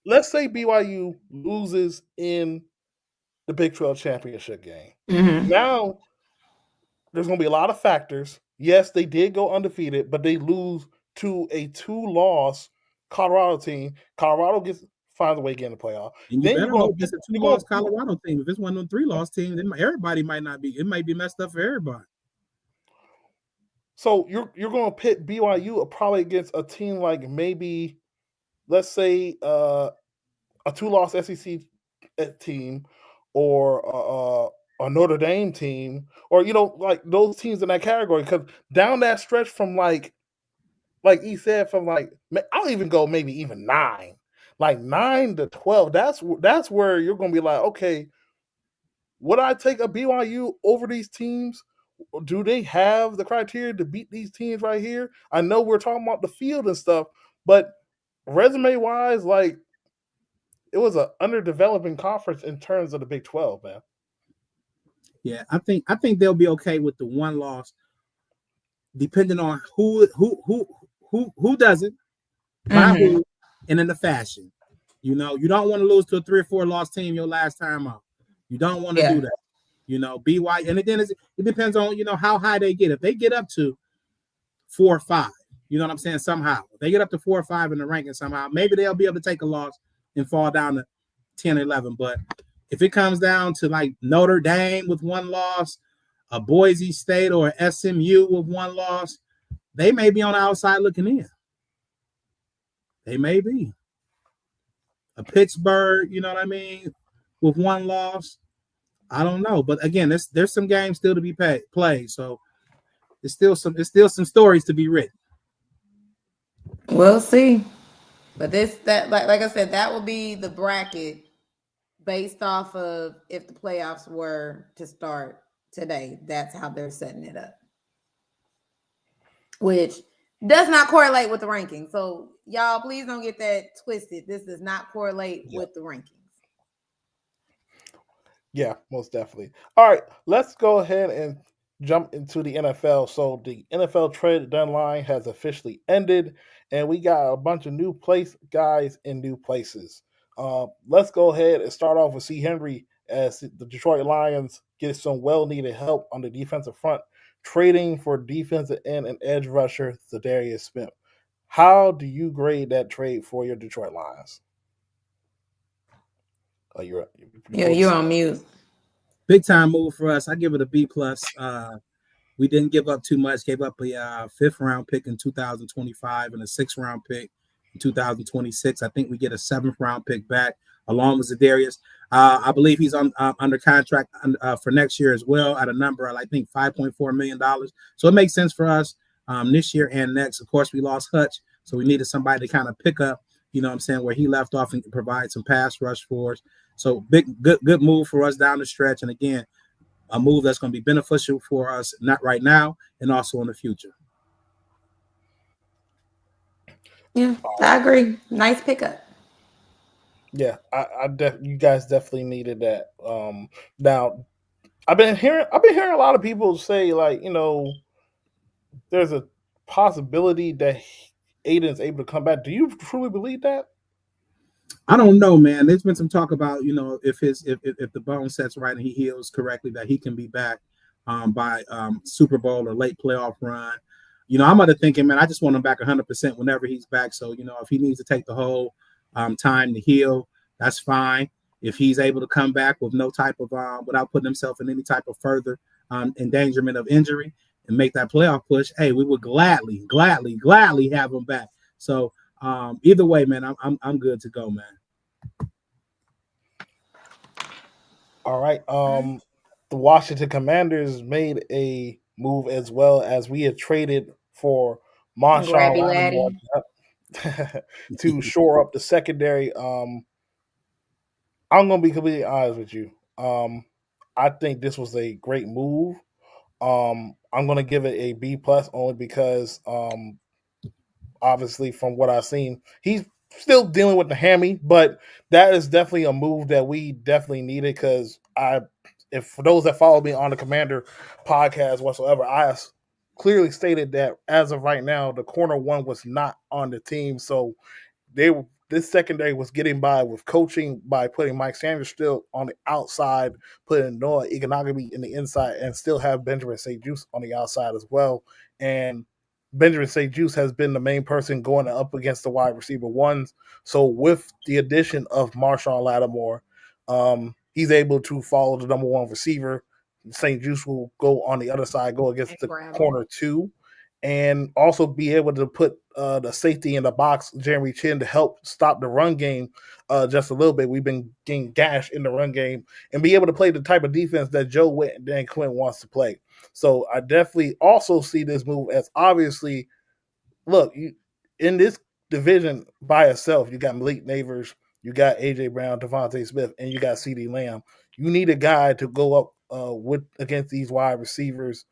let's say BYU loses in the Big 12 championship game. Mm-hmm. Now, there's going to be a lot of factors. Yes, they did go undefeated, but they lose to a 2-loss Colorado team. Colorado finds a way to get in the playoff. And you better hope it's a 2-loss Colorado team. If it's one of them 3-loss teams, then everybody might not be. It might be messed up for everybody. So you're going to pit BYU probably against a team like maybe, let's say, a 2-loss SEC team, or a Notre Dame team, or like those teams in that category. Because down that stretch from like he said, from I'll even go maybe even 9, like 9 to 12. That's where you're going to be like, okay, would I take a BYU over these teams? Do they have the criteria to beat these teams right here? I know we're talking about the field and stuff, but resume wise, like, it was an underdeveloping conference in terms of the Big 12, man. Yeah, I think they'll be okay with the 1 loss, depending on who does it, by who, and in the fashion. You don't want to lose to a 3 or 4 loss team your last time out. You don't want to do that. BYU, and then it depends on how high they get. If they get up to 4 or 5, you know what I'm saying? Somehow, if they get up to 4 or 5 in the ranking somehow, maybe they'll be able to take a loss and fall down to 10 or 11. But if it comes down to like Notre Dame with 1 loss, a Boise State or SMU with 1 loss, they may be on the outside looking in. They may be. A Pittsburgh, you know what I mean, with 1 loss. I don't know. But again, there's some games still to be played. So there's still some stories to be written. We'll see. But like I said, that will be the bracket based off of if the playoffs were to start today. That's how they're setting it up, which does not correlate with the rankings. So y'all, please don't get that twisted. This does not correlate with the rankings. Yeah, most definitely. All right, let's go ahead and jump into the NFL. So the NFL trade deadline has officially ended, and we got a bunch of new guys in new places. Let's go ahead and start off with CHenry, as the Detroit Lions get some well-needed help on the defensive front, trading for defensive end and edge rusher Zadarius Smith. How do you grade that trade for your Detroit Lions? You're on mute. Big time move for us. I give it a B+. We didn't give up too much. Gave up a 5th round pick in 2025 and a 6th round pick in 2026. I think we get a 7th round pick back along with Zadarius. I believe he's under contract for next year as well at a number of, I think, $5.4 million. So it makes sense for us this year and next. Of course, we lost Hutch, so we needed somebody to kind of pick up, where he left off and provide some pass rush for us. So good move for us down the stretch. And again, a move that's going to be beneficial for us, not right now and also in the future. Yeah, I agree. Nice pickup. Yeah, you guys definitely needed that. Now I've been hearing a lot of people say like, there's a possibility that Aiden's able to come back. Do you truly believe that? I don't know, man. There's been some talk about, if if the bone sets right and he heals correctly, that he can be back by Super Bowl or late playoff run. I'm other thinking, man, I just want him back 100% whenever he's back. So, if he needs to take the whole time to heal, that's fine. If he's able to come back with no type of without putting himself in any type of further endangerment of injury and make that playoff push, hey, we would gladly have him back. So either way, man, I'm good to go, man. All right. The Washington Commanders made a move as well, as we had traded for Marshawn Grabby Lattimore Laddie. to shore up the secondary. I'm gonna be completely honest with you. I think this was a great move. I'm gonna give it a B plus only because obviously from what I've seen, he's still dealing with the hammy, but that is definitely a move that we definitely needed because if for those that follow me on the Commander podcast whatsoever, I clearly stated that as of right now, the corner one was not on the team, so this secondary was getting by with coaching by putting Mike Sanders still on the outside, putting Noah Iganagami in the inside, and still have Benjamin St. Juice on the outside as well. And Benjamin St. Juice has been the main person going up against the wide receiver ones. So with the addition of Marshawn Lattimore, he's able to follow the number one receiver. St. Juice will go on the other side, go against the corner two, and also be able to put the safety in the box, CHenry Chin, to help stop the run game just a little bit. We've been getting gashed in the run game and be able to play the type of defense that Joe Witt and Dan Quinn wants to play. So I definitely also see this move as obviously, look, in this division by itself, you got Malik Neighbors, you got A.J. Brown, Devontae Smith, and you got C.D. Lamb. You need a guy to go up with against these wide receivers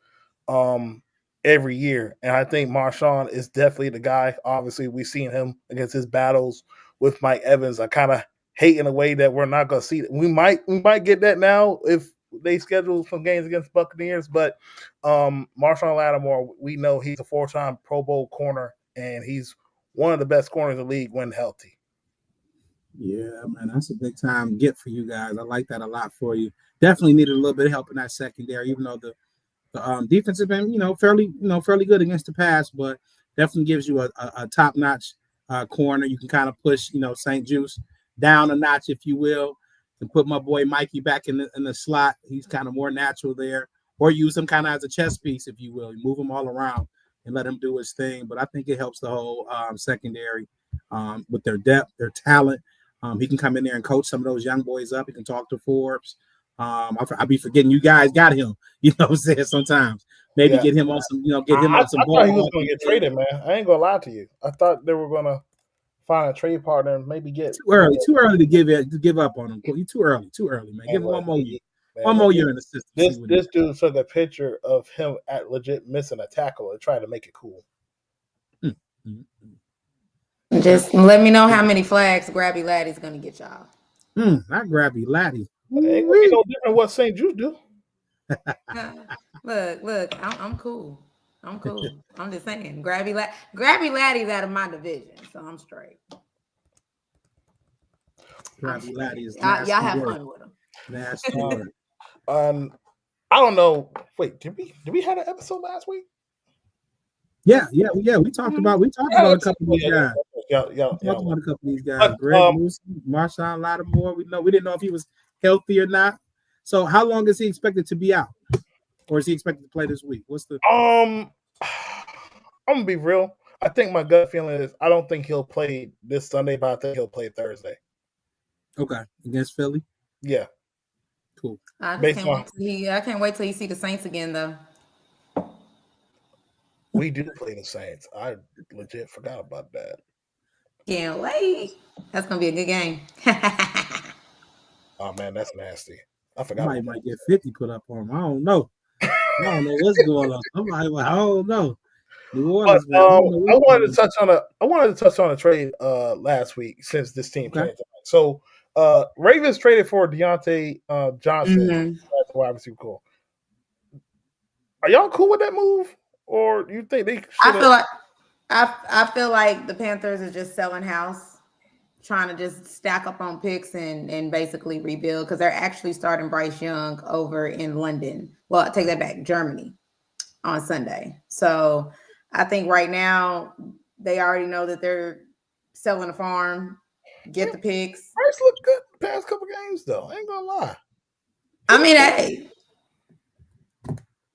um, every year. And I think Marshawn is definitely the guy. Obviously, we've seen him against his battles with Mike Evans. I kind of hate in a way that we're not going to see it. We might get that now if they schedule some games against Buccaneers, but Marshawn Lattimore, we know he's a 4-time Pro Bowl corner, and he's one of the best corners in the league when healthy. Yeah, man, that's a big time get for you guys. I like that a lot for you. Definitely needed a little bit of help in that secondary, even though the defense has been, fairly good against the pass, but definitely gives you a top-notch corner. You can kind of push, St. Juice down a notch, if you will, and put my boy Mikey back in the slot. He's kind of more natural there, or use him kind of as a chess piece, if you will. You move him all around and let him do his thing. But I think it helps the whole secondary with their depth, their talent. He can come in there and coach some of those young boys up. He can talk to Forbes. I'll be forgetting you guys got him. You know what I'm saying? Sometimes maybe get him on some, get him on some. I thought he was going to get traded, man. I ain't going to lie to you. I thought they were going to find a trade partner and maybe get too early to give up on him. You too early, man. Give him one more year. Man, one more year in the system. This dude took a picture of him at legit missing a tackle and tried to make it cool. Just let me know how many flags Grabby Laddie's going to get y'all. Not Grabby Laddie. Ain't gonna be no different what St. Juice do. Look, I'm cool. I'm just saying, Grabby Laddie's out of my division, so I'm straight. Grabby Laddie is y'all have fun with him. Nasty word. I don't know. Wait, did we have an episode last week? Yeah. We talked about a couple of these guys. Talked about a couple of these guys. Greg Newsom, Marshawn Lattimore. We didn't know if he was healthy or not. So how long is he expected to be out? Or is he expected to play this week? What's the I'm gonna be real. I think my gut feeling is I don't think he'll play this Sunday, but I think he'll play Thursday. Okay. Against Philly? Yeah. Cool. I can't wait till you see the Saints again though. We do play the Saints. I legit forgot about that. Can't wait. That's gonna be a good game. Oh man, that's nasty. I forgot. Somebody might get 50 put up on him. I don't know. I don't know what's going on. Somebody, I don't know. New But Orleans, man. I don't know I what's wanted going to touch on a trade last week since this team on. Okay. played tonight. So Ravens traded for Deontay Johnson, Mhm. as a wide receiver. Cool. Are y'all cool with that move, or do you think they should I have? feel like I feel like the Panthers are just selling house, trying to just stack up on picks and basically rebuild because they're actually starting Bryce Young over in London. Well, I take that back, Germany on Sunday. So I think right now they already know that they're selling the farm, get the picks. Bryce looked good the past couple games, though. I ain't gonna lie. I mean, hey,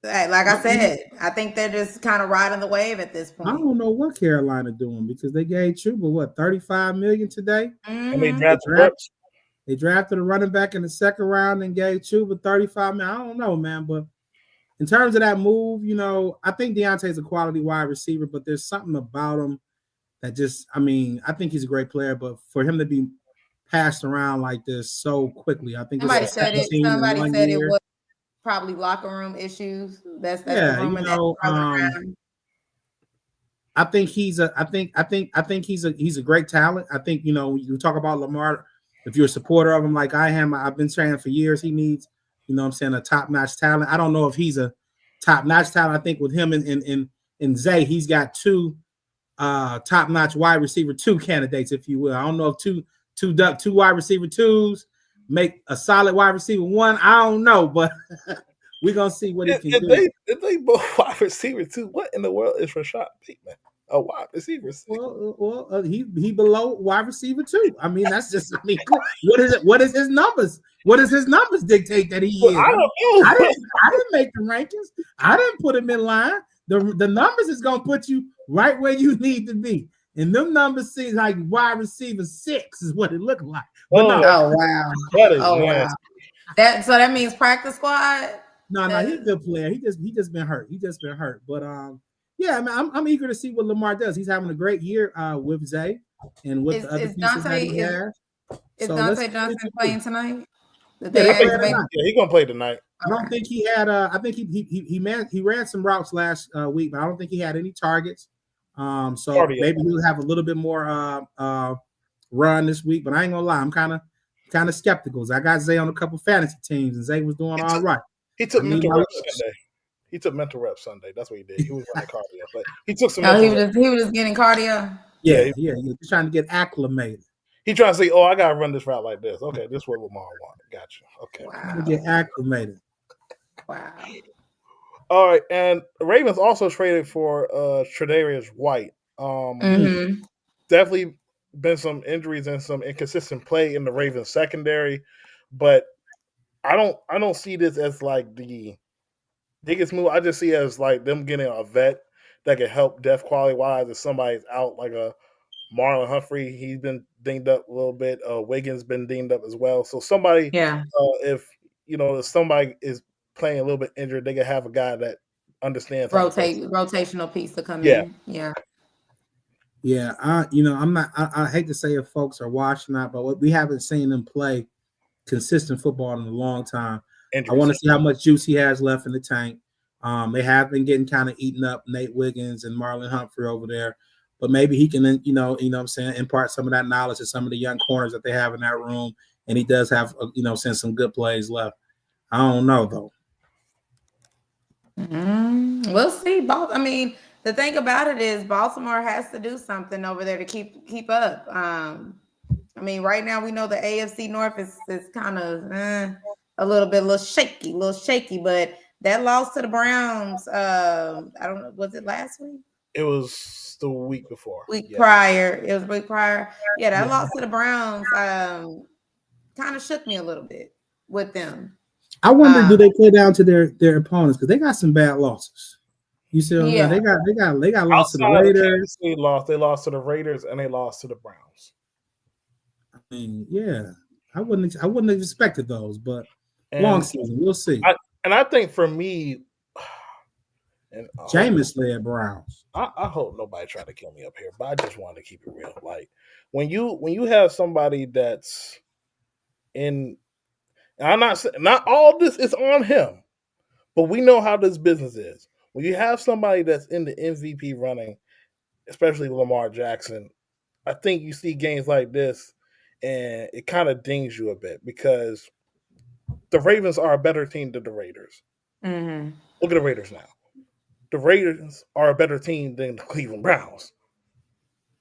like I I, you know, said, I think they're just kind of riding the wave at this I point. don't know what Carolina doing because they gave Chuba what 35 million today. And they Mm-hmm. drafted Reps. They drafted a running back in the second round and gave Chuba 35 million. I don't know, man, but in terms of that move, I think Deontay's a quality wide receiver, but there's something about him that just, I think he's a great player, but for him to be passed around like this so quickly, I think it's a Somebody said it. 17 in Somebody 1 said it year. was probably locker room issues. That's the Yeah, rumor that's rolling around. I think he's a great talent. I think you talk about Lamar. If you're a supporter of him like I am, I've been saying for years he needs, a top notch talent. I don't know if he's a top notch talent. I think with him and Zay, he's got two top notch wide receiver two candidates, if you will. I don't know if two wide receiver twos make a solid wide receiver one. I don't know, but we're gonna see what he can do. If they both wide receiver too, what in the world is Rashad Bateman? A wide receiver. He below wide receiver too. I mean, that's just. What is it? What is his numbers? What does his numbers dictate that he is? I don't know. I didn't make the rankings. I didn't put him in line. The numbers is gonna put you right where you need to be. And them numbers seem like wide receiver 6 is what it looked like. But Oh, no, wow. that is Oh nasty. wow. That means practice squad. no, he's a good player. He just been hurt. But yeah, I mean, I'm eager to see what Lamar does. He's having a great year with Zay and with the other pieces that he has. Is So Dante Johnson playing tonight? Yeah, he's gonna play tonight. I don't think he had. I think he ran some routes last week, but I don't think he had any targets. So maybe he'll have a little bit more run this week. But I ain't gonna lie, I'm kind of skeptical. I got Zay on a couple fantasy teams, and Zay was doing all right. He took mental reps Sunday. He took mental reps Sunday. That's what he did. He was running cardio, but he took some. He was just getting cardio. Yeah. He's trying to get acclimated. He trying to say, "Oh, I gotta run this route like this." Okay, this is what Lamar wanted. Gotcha. Okay, wow. Get acclimated. Wow. All right, and Ravens also traded for Tre'Davious White. Definitely been some injuries and some inconsistent play in the Ravens secondary, but I don't see this as like the biggest move. I just see it as like them getting a vet that can help depth quality wise if somebody's out, like a Marlon Humphrey. He's been dinged up a little bit. Wiggins been dinged up as well. So somebody, if somebody is playing a little bit injured, they can have a guy that understands rotational piece to come in. Yeah, I'm not. I hate to say if folks are watching that, but we haven't seen them play consistent football in a long time. I want to see how much juice he has left in the tank. They have been getting kind of eaten up, Nate Wiggins and Marlon Humphrey over there, but maybe he can, what I'm saying, impart some of that knowledge to some of the young corners that they have in that room, and he does have, some good plays left. I don't know though. We'll see. I mean, the thing about it is Baltimore has to do something over there to keep up. I mean, right now we know the AFC North is kind of a little shaky, but that loss to the Browns, I don't know, was it last week? It was the week before. Prior. It was a week prior. Yeah, that loss to the Browns kind of shook me a little bit with them. I wonder, do they play down to their opponents because they got some bad losses. You see, they got lost to the Raiders. They lost to the Raiders and they lost to the Browns. I mean, yeah, I wouldn't have expected those, but long season, we'll see. I think for me, and Jameis led Browns. I hope nobody tried to kill me up here, but I just wanted to keep it real. Like when you have somebody that's in. I'm not all this is on him, but we know how this business is. when you have somebody that's in the MVP running, especially Lamar Jackson, I think you see games like this and it kind of dings you a bit because the Ravens are a better team than the Raiders. Mm-hmm. Look at the Raiders now. The Raiders are a better team than the Cleveland Browns,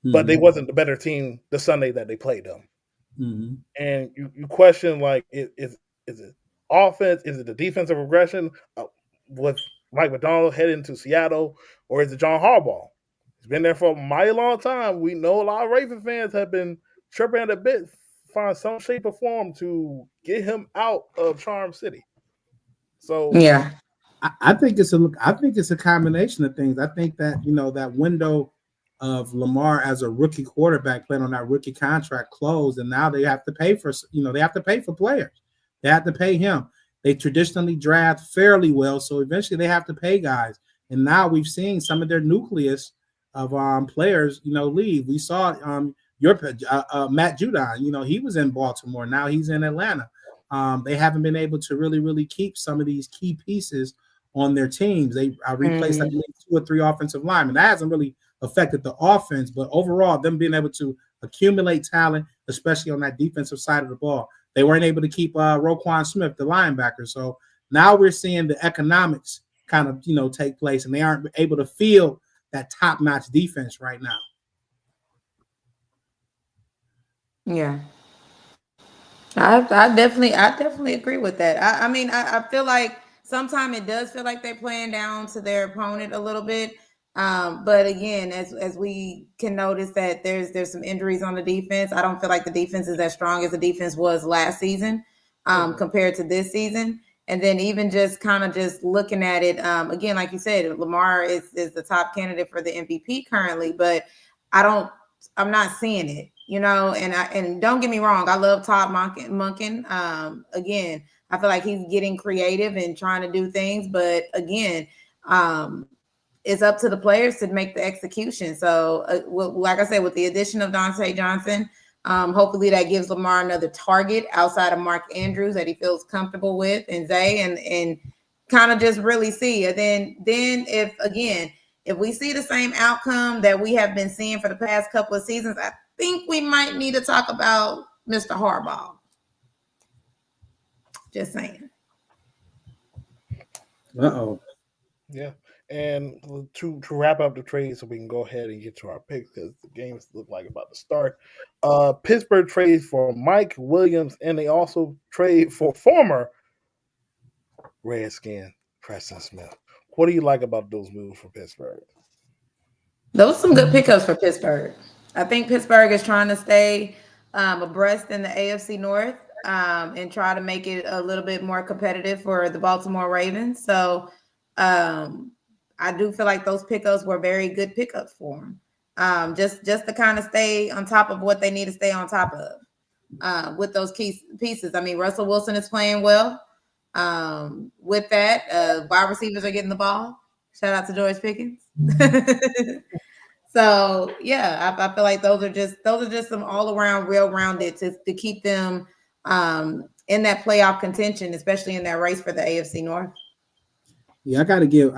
but they wasn't the better team the Sunday that they played them. Mm-hmm. And you question like is it offense? Is it the defensive regression with Mike McDonald heading to Seattle, or is it John Harbaugh? He's been there for a mighty long time. We know a lot of Raven fans have been chirping at a bit, find some shape or form to get him out of Charm City. So Yeah. I think it's a combination of things. I think that that window of Lamar as a rookie quarterback playing on that rookie contract closed, and now they have to pay for players. They have to pay him. They traditionally draft fairly well, so eventually they have to pay guys. And now we've seen some of their nucleus of players, leave. We saw your Matt Judon. He was in Baltimore. Now he's in Atlanta. They haven't been able to really keep some of these key pieces on their teams. They replaced like 2 or 3 offensive linemen. That hasn't really affected the offense, but overall, them being able to accumulate talent, especially on that defensive side of the ball, they weren't able to keep Roquan Smith, the linebacker. So now we're seeing the economics kind of take place, and they aren't able to field that top-notch defense right now. Yeah. I definitely agree with that. I mean, I feel like sometimes it does feel like they're playing down to their opponent a little bit. But again, as we can notice that there's some injuries on the defense. I don't feel like the defense is as strong as the defense was last season compared to this season. And then even just kind of just looking at it, again, like you said, Lamar is the top candidate for the MVP currently, but I'm not seeing it. And don't get me wrong, I love Todd Monken. Again, I feel like he's getting creative and trying to do things, but again, it's up to the players to make the execution. So, like I said, with the addition of Dante Johnson, hopefully that gives Lamar another target outside of Mark Andrews that he feels comfortable with, and Zay, and kind of just really see. And then if we see the same outcome that we have been seeing for the past couple of seasons, I think we might need to talk about Mr. Harbaugh. Just saying. Uh-oh. Yeah. And to wrap up the trade so we can go ahead and get to our picks because the games look like about to start. Pittsburgh trades for Mike Williams, and they also trade for former Redskin Preston Smith. What do you like about those moves for Pittsburgh? Those are some good pickups for Pittsburgh. I think Pittsburgh is trying to stay abreast in the AFC North and try to make it a little bit more competitive for the Baltimore Ravens. So I do feel like those pickups were very good pickups for them. Just to kind of stay on top of what they need to stay on top of with those key pieces. I mean, Russell Wilson is playing well. With that, wide receivers are getting the ball. Shout out to George Pickens. So yeah, I feel like those are just some all around well-rounded to keep them in that playoff contention, especially in that race for the AFC North. Yeah, I gotta give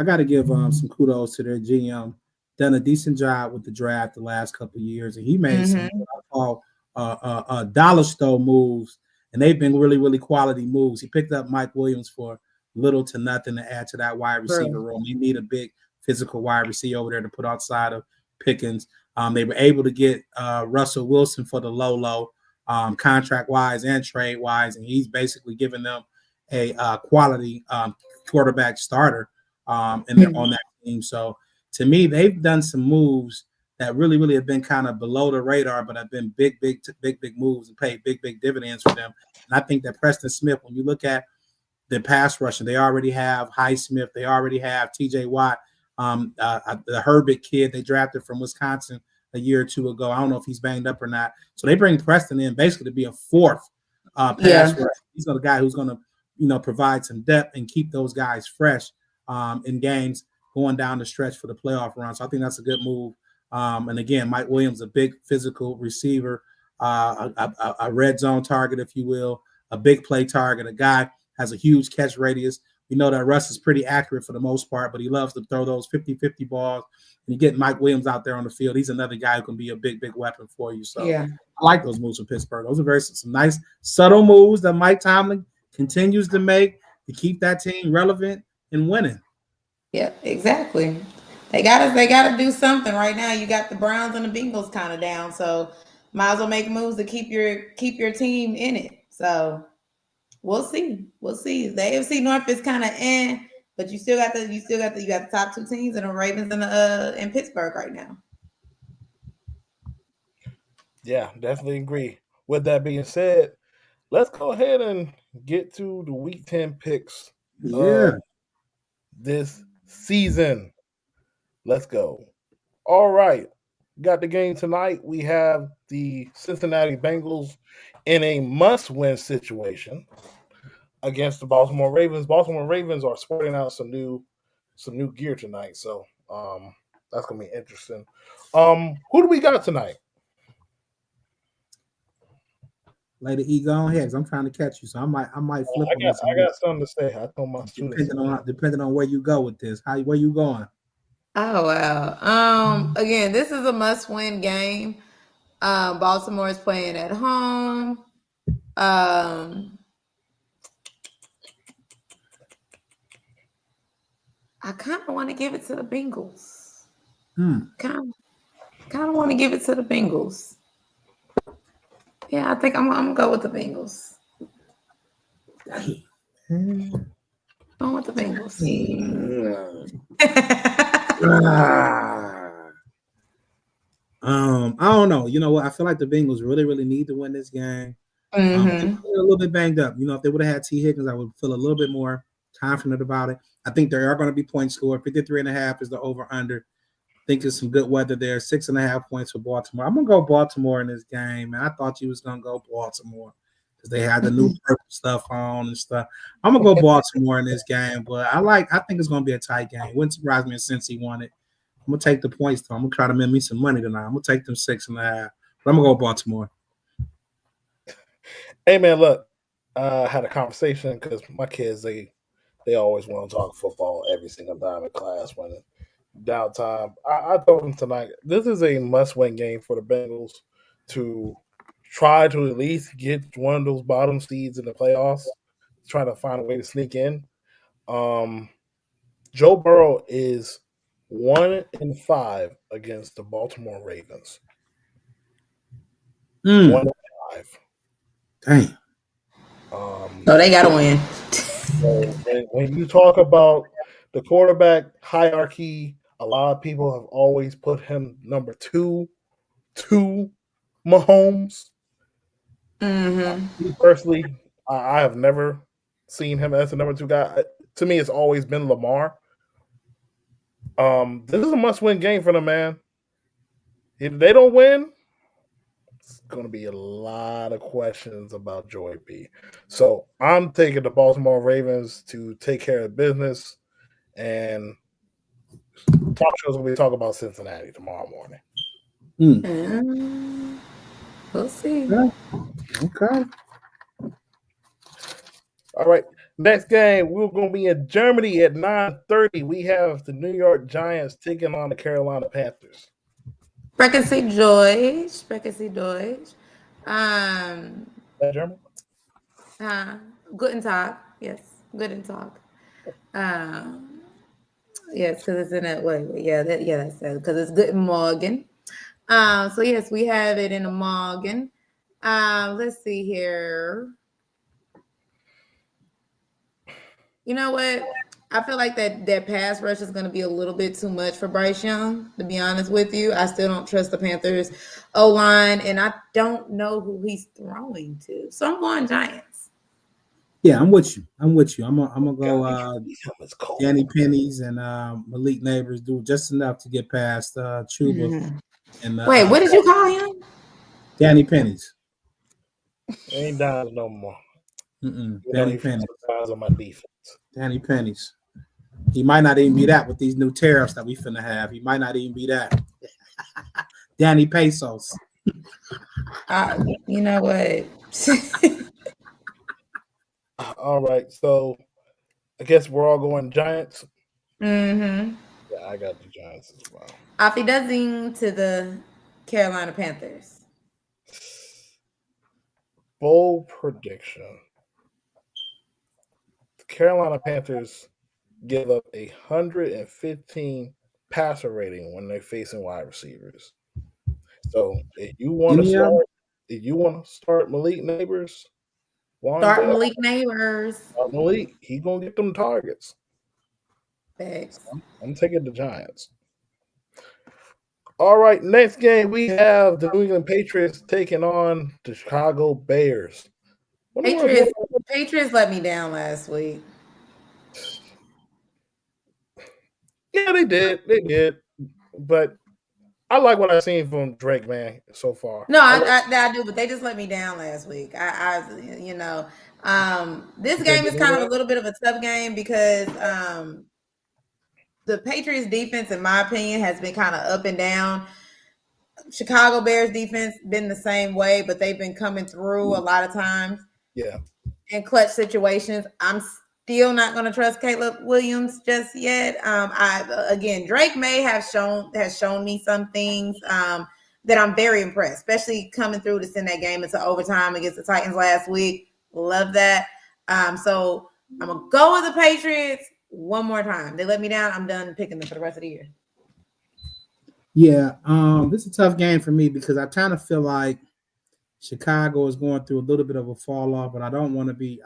some kudos to their GM. Done a decent job with the draft the last couple of years, and he made some what I call dollar store moves, and they've been really quality moves. He picked up Mike Williams for little to nothing to add to that wide receiver room. You need a big physical wide receiver over there to put outside of Pickens. They were able to get Russell Wilson for the low, contract wise and trade wise, and he's basically given them a quality quarterback starter on that team. So to me, they've done some moves that really have been kind of below the radar, but have been big moves and paid big dividends for them. And I think that Preston Smith, when you look at the pass rushing, they already have Highsmith, they already have TJ Watt, the Herbert kid they drafted from Wisconsin a year or two ago. I don't know if he's banged up or not. So they bring Preston in basically to be a fourth pass rusher. He's the guy who's going to provide some depth and keep those guys fresh in games going down the stretch for the playoff run. So I think that's a good move. And again, Mike Williams, a big physical receiver, a red zone target, if you will, a big play target, a guy has a huge catch radius. You know that Russ is pretty accurate for the most part, but he loves to throw those 50-50 balls. And you get Mike Williams out there on the field. He's another guy who can be a big weapon for you. So yeah, I like those moves from Pittsburgh. Those are some nice, subtle moves that Mike Tomlin continues to make to keep that team relevant and winning. yeah, exactly. They gotta do something right now. You got the Browns and the Bengals kind of down, so might as well make moves to keep your team in it. So we'll see. We'll see. The AFC North is kind of but you got the top two teams in the Ravens and the in Pittsburgh right now. Yeah, definitely agree. With that being said, let's go ahead and get to the Week 10 picks Yeah. of this season. Let's go. All right. Got the game tonight. We have the Cincinnati Bengals in a must-win situation against the Baltimore Ravens. Baltimore Ravens are sporting out some new gear tonight, so that's gonna be interesting. Who do we got tonight? Lady E, go on ahead, because I'm trying to catch you, so I might flip on this. I got something to say. I told my students depending on where you go with this. Where you going? Oh wow. Again, this is a must-win game. Baltimore is playing at home. I kind of want to give it to the Bengals. Kind of want to give it to the Bengals. Yeah, I think I'm gonna go with the Bengals. Going with the Bengals. I don't know. You know what? I feel like the Bengals really need to win this game. They're a little bit banged up. You know, if they would have had T. Higgins, I would feel a little bit more confident about it. I think there are going to be points scored. 53.5 is the over/under. I think there's some good weather there. 6.5 points for Baltimore. I'm gonna go Baltimore in this game, man. I thought you was gonna go Baltimore because they had the new purple stuff on and stuff. I'm gonna go Baltimore in this game, but I think it's gonna be a tight game. Wouldn't surprise me if Cincy won it. I'm gonna take the points though. I'm gonna try to make me some money tonight. I'm gonna take them 6.5, but I'm gonna go Baltimore. Hey man, look, I had a conversation because my kids they always want to talk football every single time in class when downtime. I told them tonight this is a must-win game for the Bengals to try to at least get one of those bottom seeds in the playoffs, try to find a way to sneak in. Joe Burrow is 1-5 against the Baltimore Ravens. 1-5. Dang. No, they gotta win. So when you talk about the quarterback hierarchy, a lot of people have always put him number two to Mahomes. Personally, I have never seen him as the number 2 guy. To me, it's always been Lamar. This is a must-win game for them, man. If they don't win, it's going to be a lot of questions about Joey B. So I'm taking the Baltimore Ravens to take care of business, and talk shows will be talking about Cincinnati tomorrow morning. We'll see. Okay. All right. Next game, we're going to be in Germany at 9:30. We have the New York Giants taking on the Carolina Panthers. Sprechen Sie Deutsch. Sprechen Sie Deutsch. That German? Guten Tag. Yes. Guten Tag. Yes, because it's in that way. Yeah, that's it. Because it's Guten Morgen. So yes, we have it in the Morgen. Let's see here. You know what? I feel like that pass rush is going to be a little bit too much for Bryce Young, to be honest with you. I still don't trust the Panthers O-line, and I don't know who he's throwing to. So I'm going Giants. Yeah, I'm with you. I'm gonna go Danny Pennies and Malik Neighbors do just enough to get past Chuba. And wait, what did you call him? Danny Pennies. Ain't down no more. Danny Pennies. On my defense. Danny Pennies. He might not even be that with these new tariffs that we finna have. He might not even be that. Danny Pesos. You know what? All right, so I guess we're all going Giants. Mm-hmm. Yeah, I got the Giants as well. Auf Wiedersehen to the Carolina Panthers. Bold prediction. The Carolina Panthers give up 115 passer rating when they're facing wide receivers. So if you want to start Malik Neighbors, Start Wandale, Malik Neighbors. Malik, he gonna get them targets. Thanks. So I'm taking the Giants. All right, next game we have the New England Patriots taking on the Chicago Bears. Patriots let me down last week. Yeah, they did. But I like what I've seen from Drake, man, so far. No, I do, but they just let me down last week. This game is kind of a little bit of a tough game because the Patriots defense, in my opinion, has been kind of up and down. Chicago Bears defense been the same way, but they've been coming through a lot of times. Yeah. In clutch situations. I'm still not going to trust Caleb Williams just yet. Drake May has shown me some things that I'm very impressed, especially coming through to send that game into overtime against the Titans last week. Love that. So I'm going to go with the Patriots one more time. They let me down. I'm done picking them for the rest of the year. Yeah, this is a tough game for me because I kind of feel like Chicago is going through a little bit of a fall off, but I don't want to be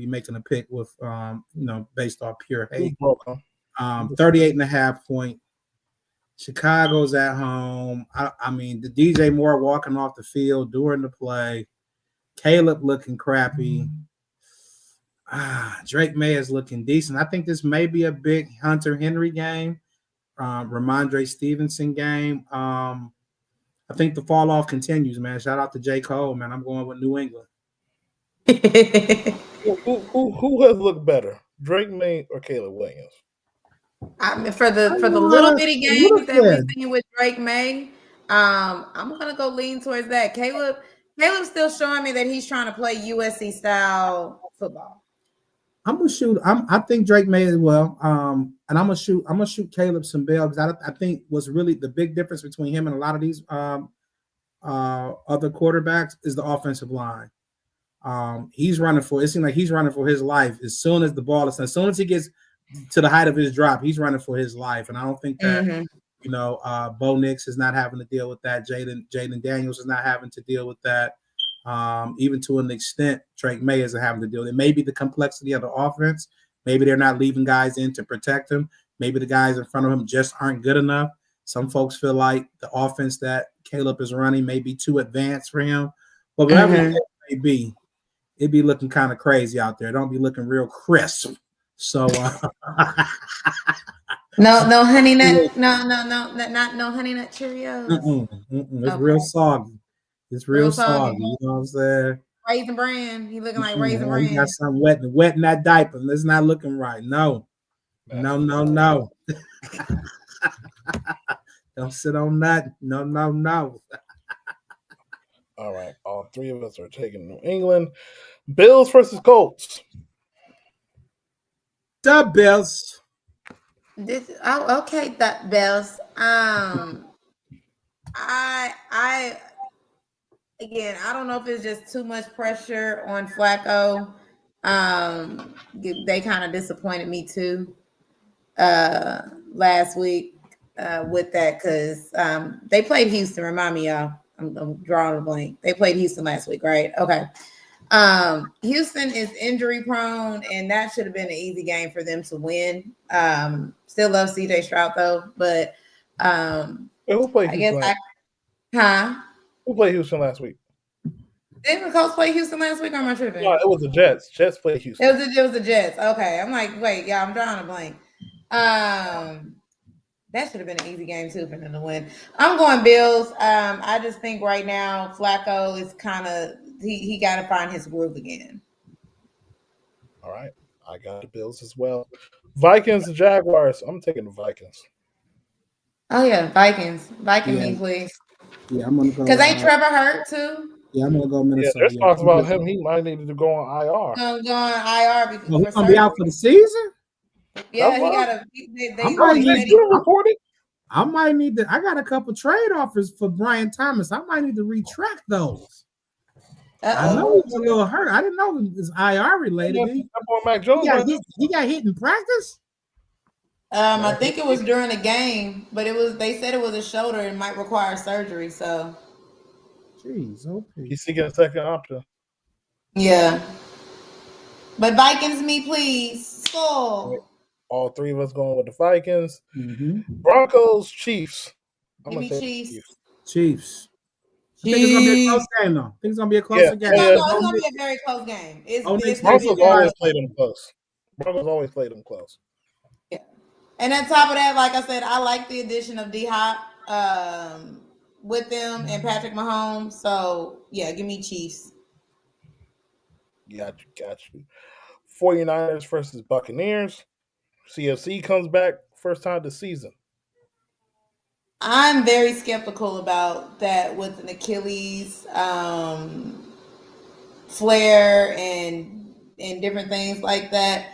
making a pick with based off pure hate. 38.5 point. Chicago's at home. I mean, the DJ Moore walking off the field during the play. Caleb looking crappy. Drake May is looking decent. I think this may be a big Hunter Henry game. Ramondre Stevenson game. I think the fall off continues, man. Shout out to J. Cole, man. I'm going with New England. Who has looked better, Drake May or Caleb Williams? For the little bitty games that we've seen with Drake May, I'm gonna go lean towards that. Caleb's still showing me that he's trying to play USC style football. I'm gonna shoot. I think Drake May as well. And I'm gonna shoot Caleb some bail because I think what's really the big difference between him and a lot of these other quarterbacks is the offensive line. He's running for. It seems like he's running for his life as soon as the ball is. As soon as he gets to the height of his drop, he's running for his life. And I don't think that Bo Nix is not having to deal with that. Jaden Daniels is not having to deal with that. Even to an extent, Drake May isn't having to deal with it. Maybe the complexity of the offense. Maybe they're not leaving guys in to protect him. Maybe the guys in front of him just aren't good enough. Some folks feel like the offense that Caleb is running may be too advanced for him. But whatever it may be, it'd be looking kind of crazy out there. Don't be looking real crisp. So no honey nut, no honey nut Cheerios. It's real soggy. It's real soggy. You know what I'm saying? Raisin Bran. He looking like Raisin Bran. He got something wet in that diaper. It's not looking right. No. Don't sit on that. No. All right. All three of us are taking New England. Bills versus Colts. The Bills. Okay, the Bills. I don't know if it's just too much pressure on Flacco. They kind of disappointed me too last week with that because they played Houston. Remind me, y'all. I'm drawing a blank. They played Houston last week, right? Okay. Houston is injury prone, and that should have been an easy game for them to win. Still love CJ Stroud though, but who played Houston? Who played Houston last week? Didn't the Colts play Houston last week? Or am I tripping? No, it was the Jets. Jets played Houston. It was the Jets. Okay, I'm like, wait, yeah, I'm drawing a blank. That should have been an easy game too for them to win. I'm going Bills. I just think right now Flacco is kind of he got to find his groove again. All right, I got the Bills as well. Vikings, Jaguars. I'm taking the Vikings. Oh yeah, Vikings. Me, please. Yeah, I'm gonna go. Because ain't Trevor hurt too? Yeah, I'm gonna go Minnesota. Yeah, there's talks about him. He might need to go on IR. Go on IR because he's gonna be out for the season. Yeah, he got a. I might They need. said he. I might need to. I got a couple trade offers for Brian Thomas. I might need to retract those. I know he was a little hurt. I didn't know it was IR related. He got hit in practice. I think it was during the game, but it was. They said it was a shoulder and might require surgery. So, jeez, okay. He's seeking a second option. Yeah, but Vikings, me please. Score. All three of us going with the Vikings. Mm-hmm. Broncos, Chiefs. Give me Chiefs. I think it's gonna be a close game, though. I think it's gonna be a closer game. No, it's gonna be a very close game. Broncos always play them close. Yeah, and on top of that, like I said, I like the addition of D-Hop with them and Patrick Mahomes. So yeah, give me Chiefs. Got you. 49ers versus Buccaneers. CFC comes back first time this season. I'm very skeptical about that with an Achilles flare and different things like that.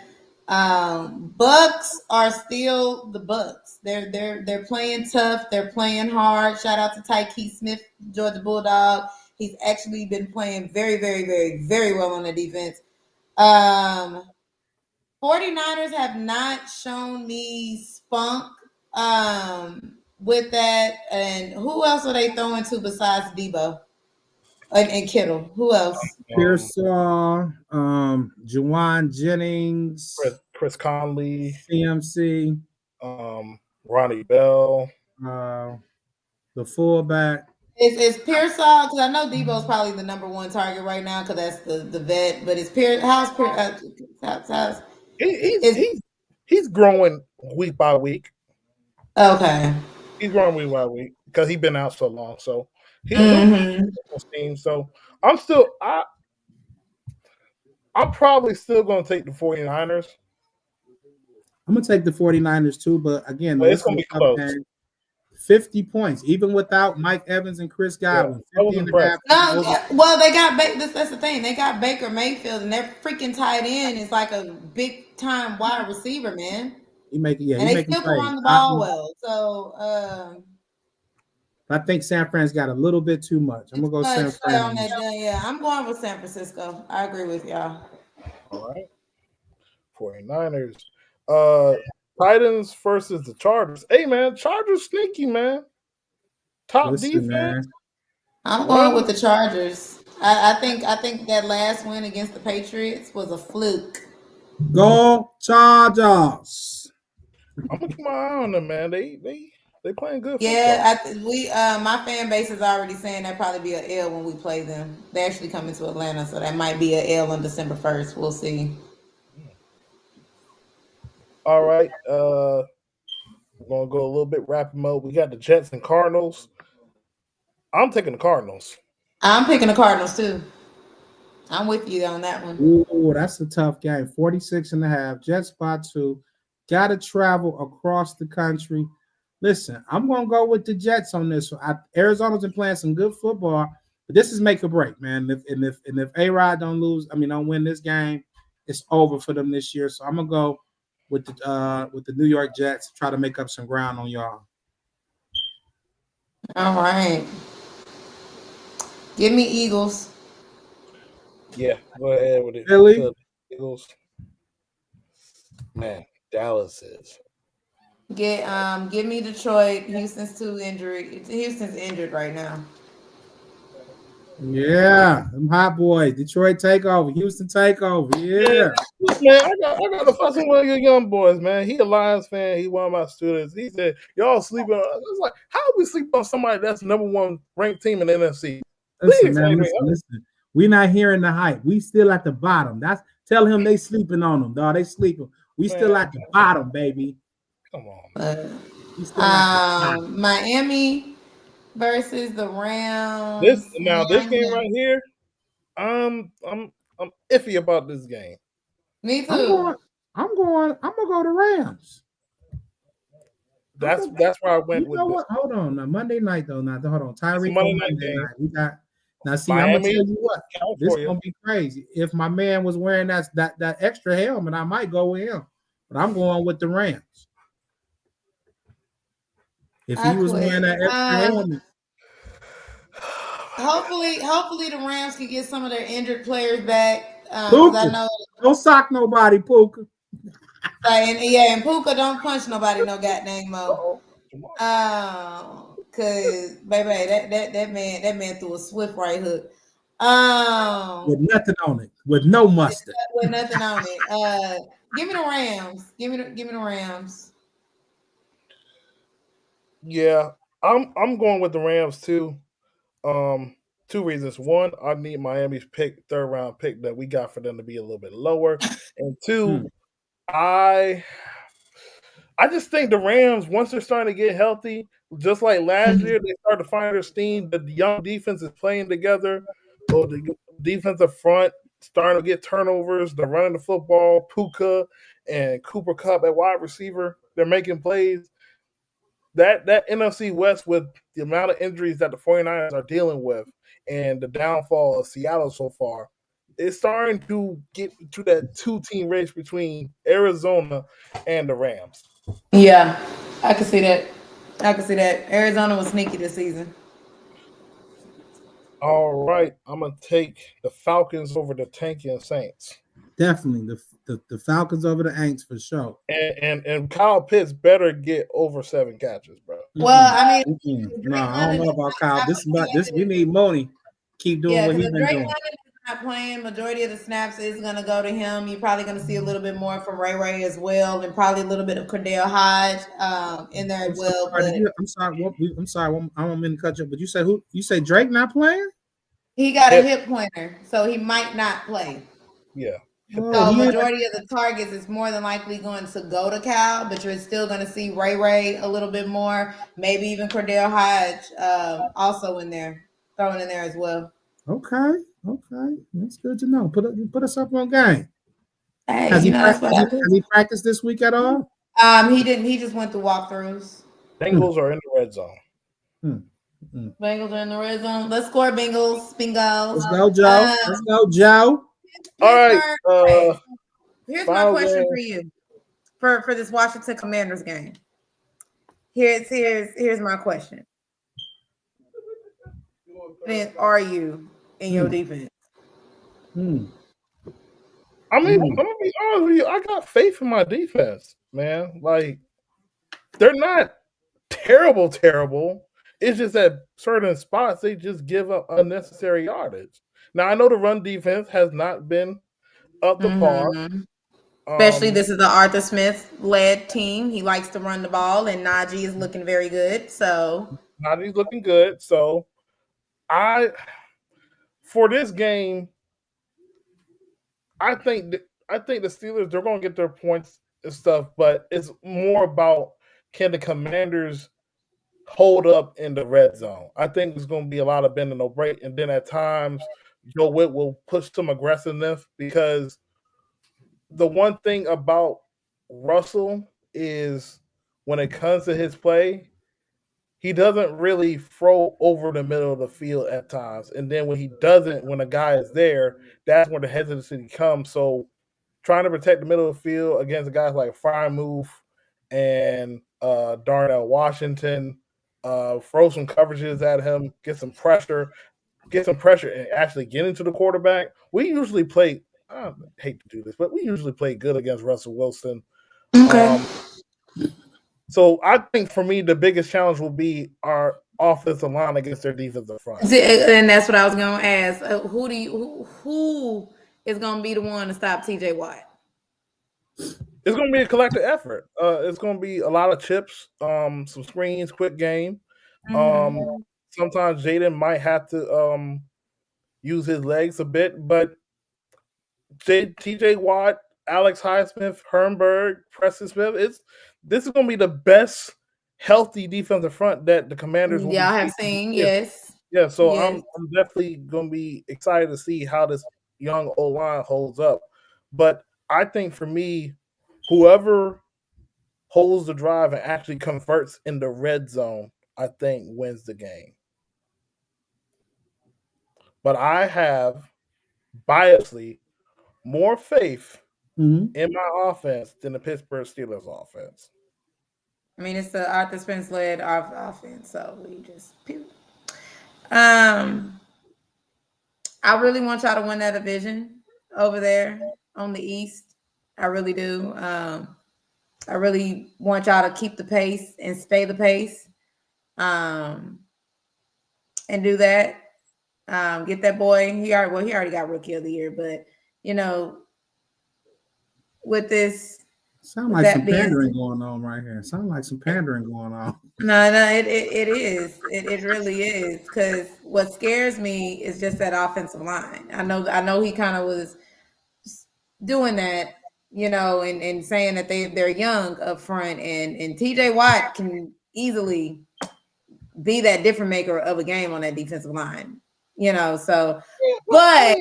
Bucks are still the Bucks. They're playing tough. They're playing hard. Shout out to Tyke Smith, Georgia Bulldog. He's actually been playing very, very, very, very well on the defense. 49ers have not shown me spunk with that. And who else are they throwing to besides Debo and Kittle? Who else? Pearsall, Juwan Jennings, Chris Conley, CMC, Ronnie Bell, the fullback. Is Pearsall, because I know Debo's probably the number one target right now because that's the vet, but is how's he's growing week by week. Okay. He's growing week by week because he's been out so long. So he's team. So I'm probably still going to take the 49ers. I'm going to take the 49ers too, but again, it's going to be close. Game. 50 points, even without Mike Evans and Chris Godwin. Well, they got that's the thing. They got Baker Mayfield, and their freaking tight end is like a big time wide receiver, man. And they still can run the ball well. So I think San Fran's got a little bit too much. I'm gonna go San Fran. Yeah, I'm going with San Francisco. I agree with y'all. All right. 49ers. Titans versus the Chargers. Hey man, Chargers sneaky, man. Top defense. Man. I'm going with the Chargers. I think that last win against the Patriots was a fluke. Go Chargers. I'm gonna keep my eye on them, man. They playing good. Yeah, my fan base is already saying that'll probably be an L when we play them. They actually coming to Atlanta, so that might be an L on December 1st. We'll see. All right. We're gonna go a little bit rapid mode. We got the Jets and Cardinals. I'm taking the Cardinals. I'm picking the Cardinals too. I'm with you on that one. Ooh, that's a tough game. 46.5. Jets by 2. Got to travel across the country. Listen, I'm going to go with the Jets on this one. Arizona's been playing some good football, but this is make or break, man. If A-Rod don't win this game, it's over for them this year. So I'm going to go with the New York Jets, try to make up some ground on y'all. All right. Give me Eagles. Yeah, go ahead with it. Philly? Eagles. Man, Dallas is. Give me Detroit. Houston's injured right now. Yeah, them hot boys. Detroit takeover. Houston takeover. Yeah. Man, I got to fuss with one of your young boys, man. He a Lions fan. He one of my students. He said, y'all sleeping on. I was like, how we sleep on somebody that's the number one ranked team in the NFC? Listen. We not hearing the hype. We still at the bottom. Tell him they sleeping on them, dog. They sleeping. We still at the bottom, baby. Come on. Miami versus the Rams. This game right here, I'm iffy about this game. Me too. I'm gonna go to Rams. That's where I went with. You know what? Hold on. Now, Monday night though. Now hold on. Tyreek Monday night game. We got. Now see, Miami, I'm gonna tell you what. This is gonna be crazy. If my man was wearing that extra helmet, I might go with him. but I'm going with the Rams. If I he was quit. wearing that extra helmet. Hopefully the Rams can get some of their injured players back. Because I Puka, know, don't sock nobody, Puka. and Puka don't punch nobody no goddamn mo. Uh-oh. Cause baby, that man threw a swift right hook. With nothing on it, with no mustard. With nothing on it. Give me the Rams. Give me the Rams. Yeah, I'm going with the Rams too. Two reasons. One, I need Miami's third round pick that we got for them to be a little bit lower. And two, I just think the Rams, once they're starting to get healthy, just like last year, they start to find their steam. The young defense is playing together, or the defensive front starting to get turnovers. They're running the football. Puka and Cooper Kupp at wide receiver, they're making plays. That NFC West, with the amount of injuries that the 49ers are dealing with and the downfall of Seattle so far, it's starting to get to that two-team race between Arizona and the Rams. Yeah, I can see that. Arizona was sneaky this season. All right, I'm going to take the Falcons over the tanking Saints. Definitely the Falcons over the Aints for sure. And Kyle Pitts better get over 7 catches, bro. Well, I mean, no, I don't know about Kyle. This we need Money. Keep doing what he's been doing. London is not playing. Majority of the snaps is going to go to him. You're probably going to see a little bit more from Ray as well, and probably a little bit of Cordell Hodge in there as well. I'm sorry. I don't mean to cut you, but you say who? You say Drake not playing? He got a hip pointer, so he might not play. Yeah. So majority of the targets is more than likely going to go to Cal, but you're still going to see Ray a little bit more, maybe even Cordell Hodge also in there, thrown in there as well. Okay, that's good to know. Put us up on game. Hey, has he practiced this week at all? He didn't. He just went through walkthroughs. Bengals are in the red zone. Bengals are in the red zone. Let's score, Bengals. Bingo. Let's go, Joe. Let's go, Joe. All right. Here's my question for you for this Washington Commanders game. Here's my question. Then are you in your defense? I mean, I'm gonna be honest with you. I got faith in my defense, man. Like, they're not terrible. It's just that certain spots they just give up unnecessary yardage. Now I know the run defense has not been up to par. Especially this is the Arthur Smith led team. He likes to run the ball, and Najee is looking very good. So Najee's looking good. So for this game, I think the Steelers, they're going to get their points and stuff, but it's more about, can the Commanders hold up in the red zone? I think there's going to be a lot of bend and no break, and then at times Joe Witt will push some aggressiveness, because the one thing about Russell is when it comes to his play, he doesn't really throw over the middle of the field at times. And then when he doesn't, when a guy is there, that's when the hesitancy comes. So trying to protect the middle of the field against guys like Frymouth and Darnell Washington, throw some coverages at him, get some pressure, and actually get into the quarterback. We usually play, I hate to do this, but we usually play good against Russell Wilson. Okay. So I think for me, the biggest challenge will be our offensive line against their defensive front. And that's what I was going to ask. Who is going to be the one to stop TJ Watt? It's going to be a collective effort. It's going to be a lot of chips, some screens, quick game. Sometimes Jaden might have to use his legs a bit, but TJ Watt, Alex Highsmith, Hermberg, Preston Smith, this is going to be the best healthy defensive front that the Commanders will have seen. Yes. Yeah, so yes. I'm definitely going to be excited to see how this young O-line holds up. But I think for me, whoever holds the drive and actually converts in the red zone, I think wins the game. But I have biasly more faith in my offense than the Pittsburgh Steelers offense. I mean, it's the Arthur Spence led offense, so we just pew. I really want y'all to win that division over there on the East. I really do. I really want y'all to keep the pace and stay the pace, and do that. Get that boy. He already got Rookie of the Year, but with this. Sound like some pandering going on right here. Sound like some pandering going on. No, it is. It really is. Because what scares me is just that offensive line. I know he kind of was doing that, and saying that they're young up front, and TJ Watt can easily be that difference maker of a game on that defensive line. So but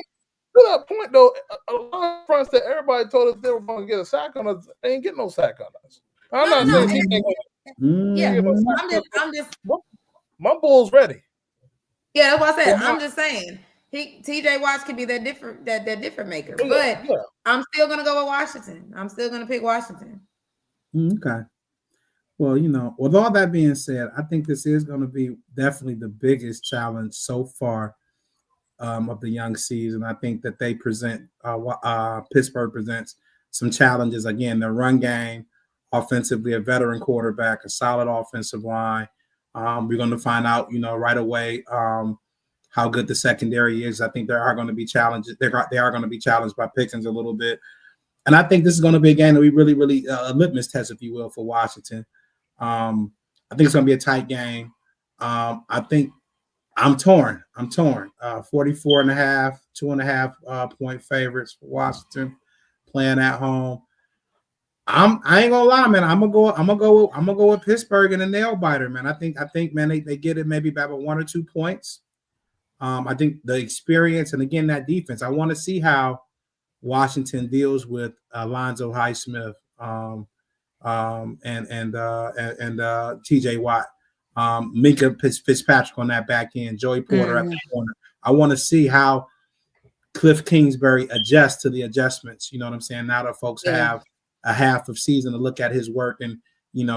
to that point, though, a lot of fronts that everybody told us they were going to get a sack on us, they ain't getting no sack on us. I'm not saying he ain't going to get no sack. I'm just my Bull's ready. Yeah, that's what I said. I'm just saying TJ Watts could be that different maker, but I'm still gonna go with Washington. I'm still gonna pick Washington. Okay. Well, with all that being said, I think this is going to be definitely the biggest challenge so far of the young season. I think that they Pittsburgh presents some challenges. Again, their run game, offensively, a veteran quarterback, a solid offensive line. We're going to find out, right away how good the secondary is. I think there are going to be challenges. They are going to be challenged by Pickens a little bit. And I think this is going to be a game that we really, really a litmus test, if you will, for Washington. I think it's going to be a tight game. I think I'm torn. 44 and a half, 2.5 point favorites for Washington playing at home. I ain't gonna lie, man. I'm gonna go with Pittsburgh in a nail biter, man. I think, man, they get it maybe by about 1 or 2 points. I think the experience and again that defense. I want to see how Washington deals with Alonzo Highsmith and T.J. Watt, Minka Fitzpatrick on that back end, Joey Porter at the corner. I want to see how Cliff Kingsbury adjusts to the adjustments. You know what I'm saying? Now that folks have a half of season to look at his work and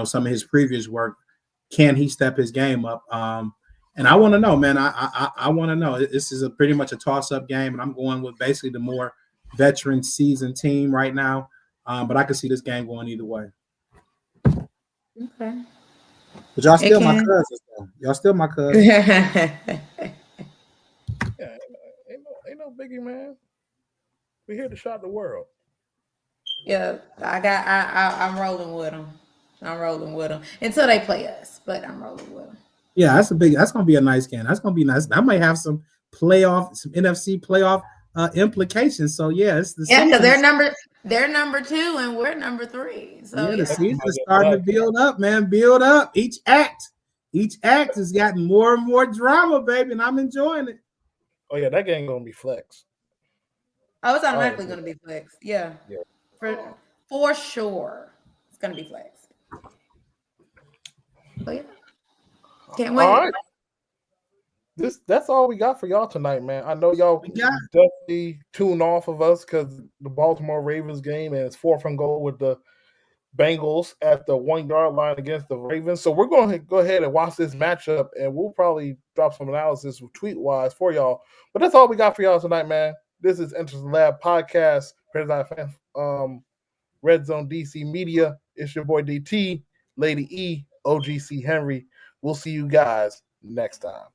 some of his previous work, can he step his game up? And I want to know, man. I want to know. This is pretty much a toss-up game, and I'm going with basically the more veteran seasoned team right now. But I can see this game going either way. Okay. But y'all still my cousins, though. Y'all still my cousins. Yeah, ain't no biggie, man. We're here to shock the world. Yeah, I'm rolling with them. Until they play us, but I'm rolling with them. Yeah, that's gonna be a nice game. That's gonna be nice. That might have some NFC playoff implications. So yeah, it's the season. Because they're number 2 and we're number 3. So the season's starting to build up, man. Build up. Each act has gotten more and more drama, baby, and I'm enjoying it. Oh yeah, that game gonna be flex. Oh, it's automatically gonna be flex. Yeah. For sure, it's gonna be flex. Oh yeah. Can't wait. All right. That's all we got for y'all tonight, man. I know y'all definitely tune off of us because the Baltimore Ravens game and it's 4th and goal with the Bengals at the 1-yard line against the Ravens. So we're going to go ahead and watch this matchup, and we'll probably drop some analysis tweet-wise for y'all. But that's all we got for y'all tonight, man. This is Interesting Lab Podcast, President Red Zone DC Media. It's your boy DT, Lady E, OGC Henry. We'll see you guys next time.